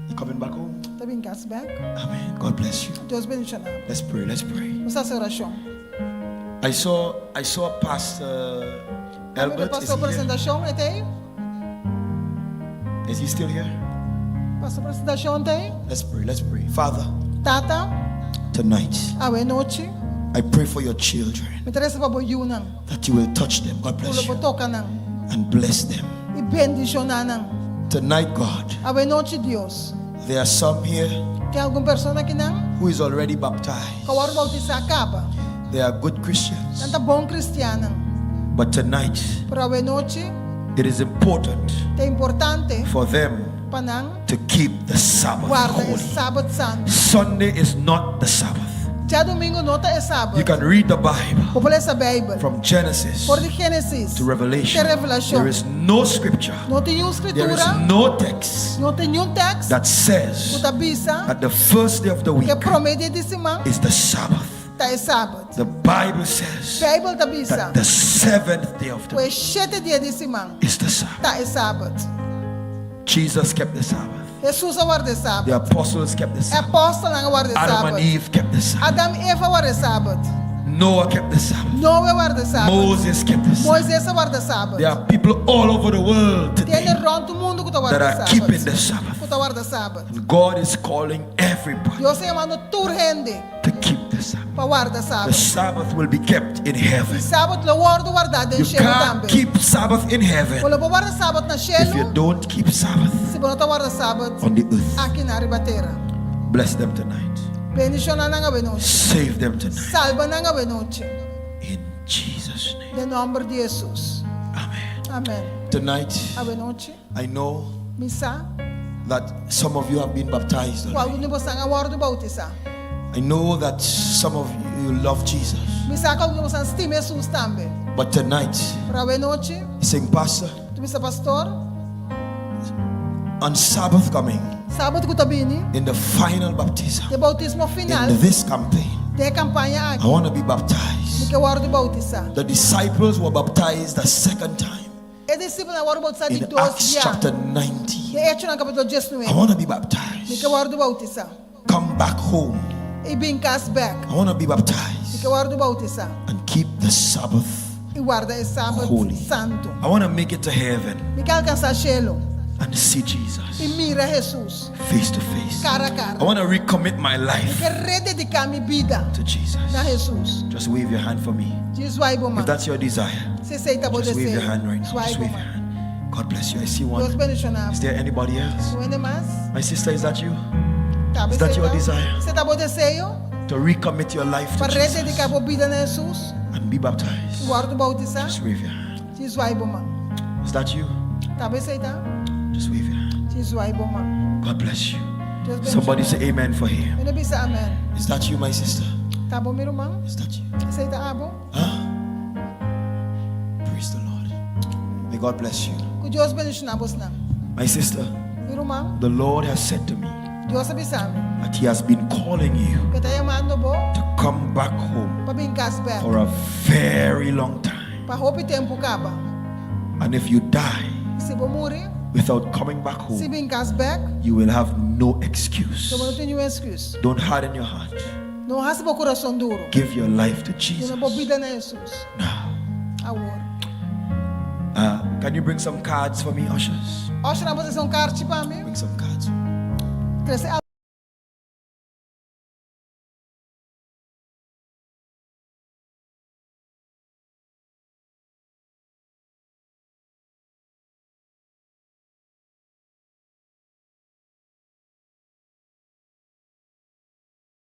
You coming back home? Tá bem casback. Amen. God bless you. Deus bendicionar. Let's pray. Let's pray. Nossa oração. I saw Pastor Albert. Pastor apresentação tem? Is he still here? Pastor apresentação tem? Let's pray. Let's pray. Father, Tata. tonight A noite. I pray for your children Me interessa para boiu não. that you will touch them. God bless Pulo you. toca não. And bless them. E bendicionar não. Tonight, God, A noite Deus. there are some here Tem alguma pessoa aqui não? who is already baptized. Que o hora bautizar acaba. They are good Christians. Tanta bom cristiano. But tonight, Para a noite it is important é importante for them para não to keep the Sabbath guardar o holy. sábado santo. Sunday is not the Sabbath. Já domingo não é sábado. You can read the Bible Vou ler essa Bíblia. from Genesis Por de Gênesis. to Revelation. Até Revelação. There is no scripture, Não tem nenhuma there is escritura. no text Não tem nenhum texto. that says Puta bisa. that the first day of the week Que promete de semana. is the Sabbath. Tá é sábado. The Bible says Bíblia da bisa. that the 7th day of the O week 7 dia de semana. is the Sabbath. Tá é sábado. Jesus kept the Sabbath. Jesus guarda The sábado. apostles kept the Sabbath. Apóstolo guarda Adam sábado. and Eve kept the Sabbath. Adam e Eva guarda sábado. Noah kept the Sabbath. Noé guarda sábado. Moses kept the Sabbath. Moisés guarda sábado. There are people all over the world Tem today ronda do mundo que tá that guarda are sábado. keeping the Sabbath. Que tá guarda sábado. And God is calling everybody Deus está chamando toda gente to keep the Sabbath. para guardar The sábado. Sabbath will be kept in heaven. E sábado lo guardo guardado em You cielo can't também. keep Sabbath in heaven Quando guarda sábado na if you cielo, don't keep Sabbath se você não guarda sábado on the earth. aqui na ribateira. Bless them tonight. Bendicionar na noite. Save them tonight. Salva na noite. In Jesus' name. Em nome de Jesus. Amen. Amém. Tonight, A noite. I know Missa. that some of you have been baptized Qual already. de você guarda bautizar? I know that some of you love Jesus. Missa qual de você estima Jesus também. But tonight, Para a noite, you're saying, Pastor, tu missa pastor. on Sabbath coming, Sábado que tá vindo, in the final baptism, de bautismo final, in this campaign, de campanha I aqui. want to be baptized. Que guarda bautizar. The disciples were baptized the second time E discípulo na guarda bautizar de in 12 Acts chapter anos. 19. De hecho na capítulo I 19. want to be Que baptized. guarda bautizar. Come back home. E bem back. I want to be Que baptized guarda bautizar. and keep the Sabbath. E guarda o sábado Holy. santo. I want to make it to heaven Me quer alcançar cielo. and see E Jesus mira Jesus. face to face. Cara a I cara. want to recommit my Me life quer rededicar minha vida to Jesus. na Jesus. Just wave your hand for me. Jesus vai bom. If that's your desire, Se aceita bom just wave desejo. your hand right now. Vai Just bom. wave your hand. God bless you. I see Deus one. bendicionar. Is there anybody else? Não é mais? My sister, is that you? Tá, Is that your você desire? Você tá bom desejo? to recommit your life to para rededicar Jesus a vida na Jesus. and be baptized, Guarda bautizar. just wave your hand. Jesus vai bom. Is that you? Talvez sei tá. Just wave your hand. Jesus vai bom. God bless you. Deus bendiga. Somebody say amen for him. Eu não bisa amen. Is that you, my sister? Tá bom, meu irmão? Is that you? Sei tá bom? Praise the Lord. May God bless you. Que Deus bendiga na vossa nome. My sister, Meu irmão, the Lord has said to me Deus abençoe. that he has been calling you Que tá chamando bom to come back home para vir casa back. for a very long time. Para roupa tempo acaba. And if you die Se vou morrer, without coming back se home, vir casa back, you will have no excuse. eu não tenho excuse. Don't harden your heart. Não raspa o coração duro. Give your life to Eu Jesus não vou vida na Jesus. now. Agora. Can you bring some cards for me, ushers? Hoje na posição carte para mim. Bring some cards. Cresce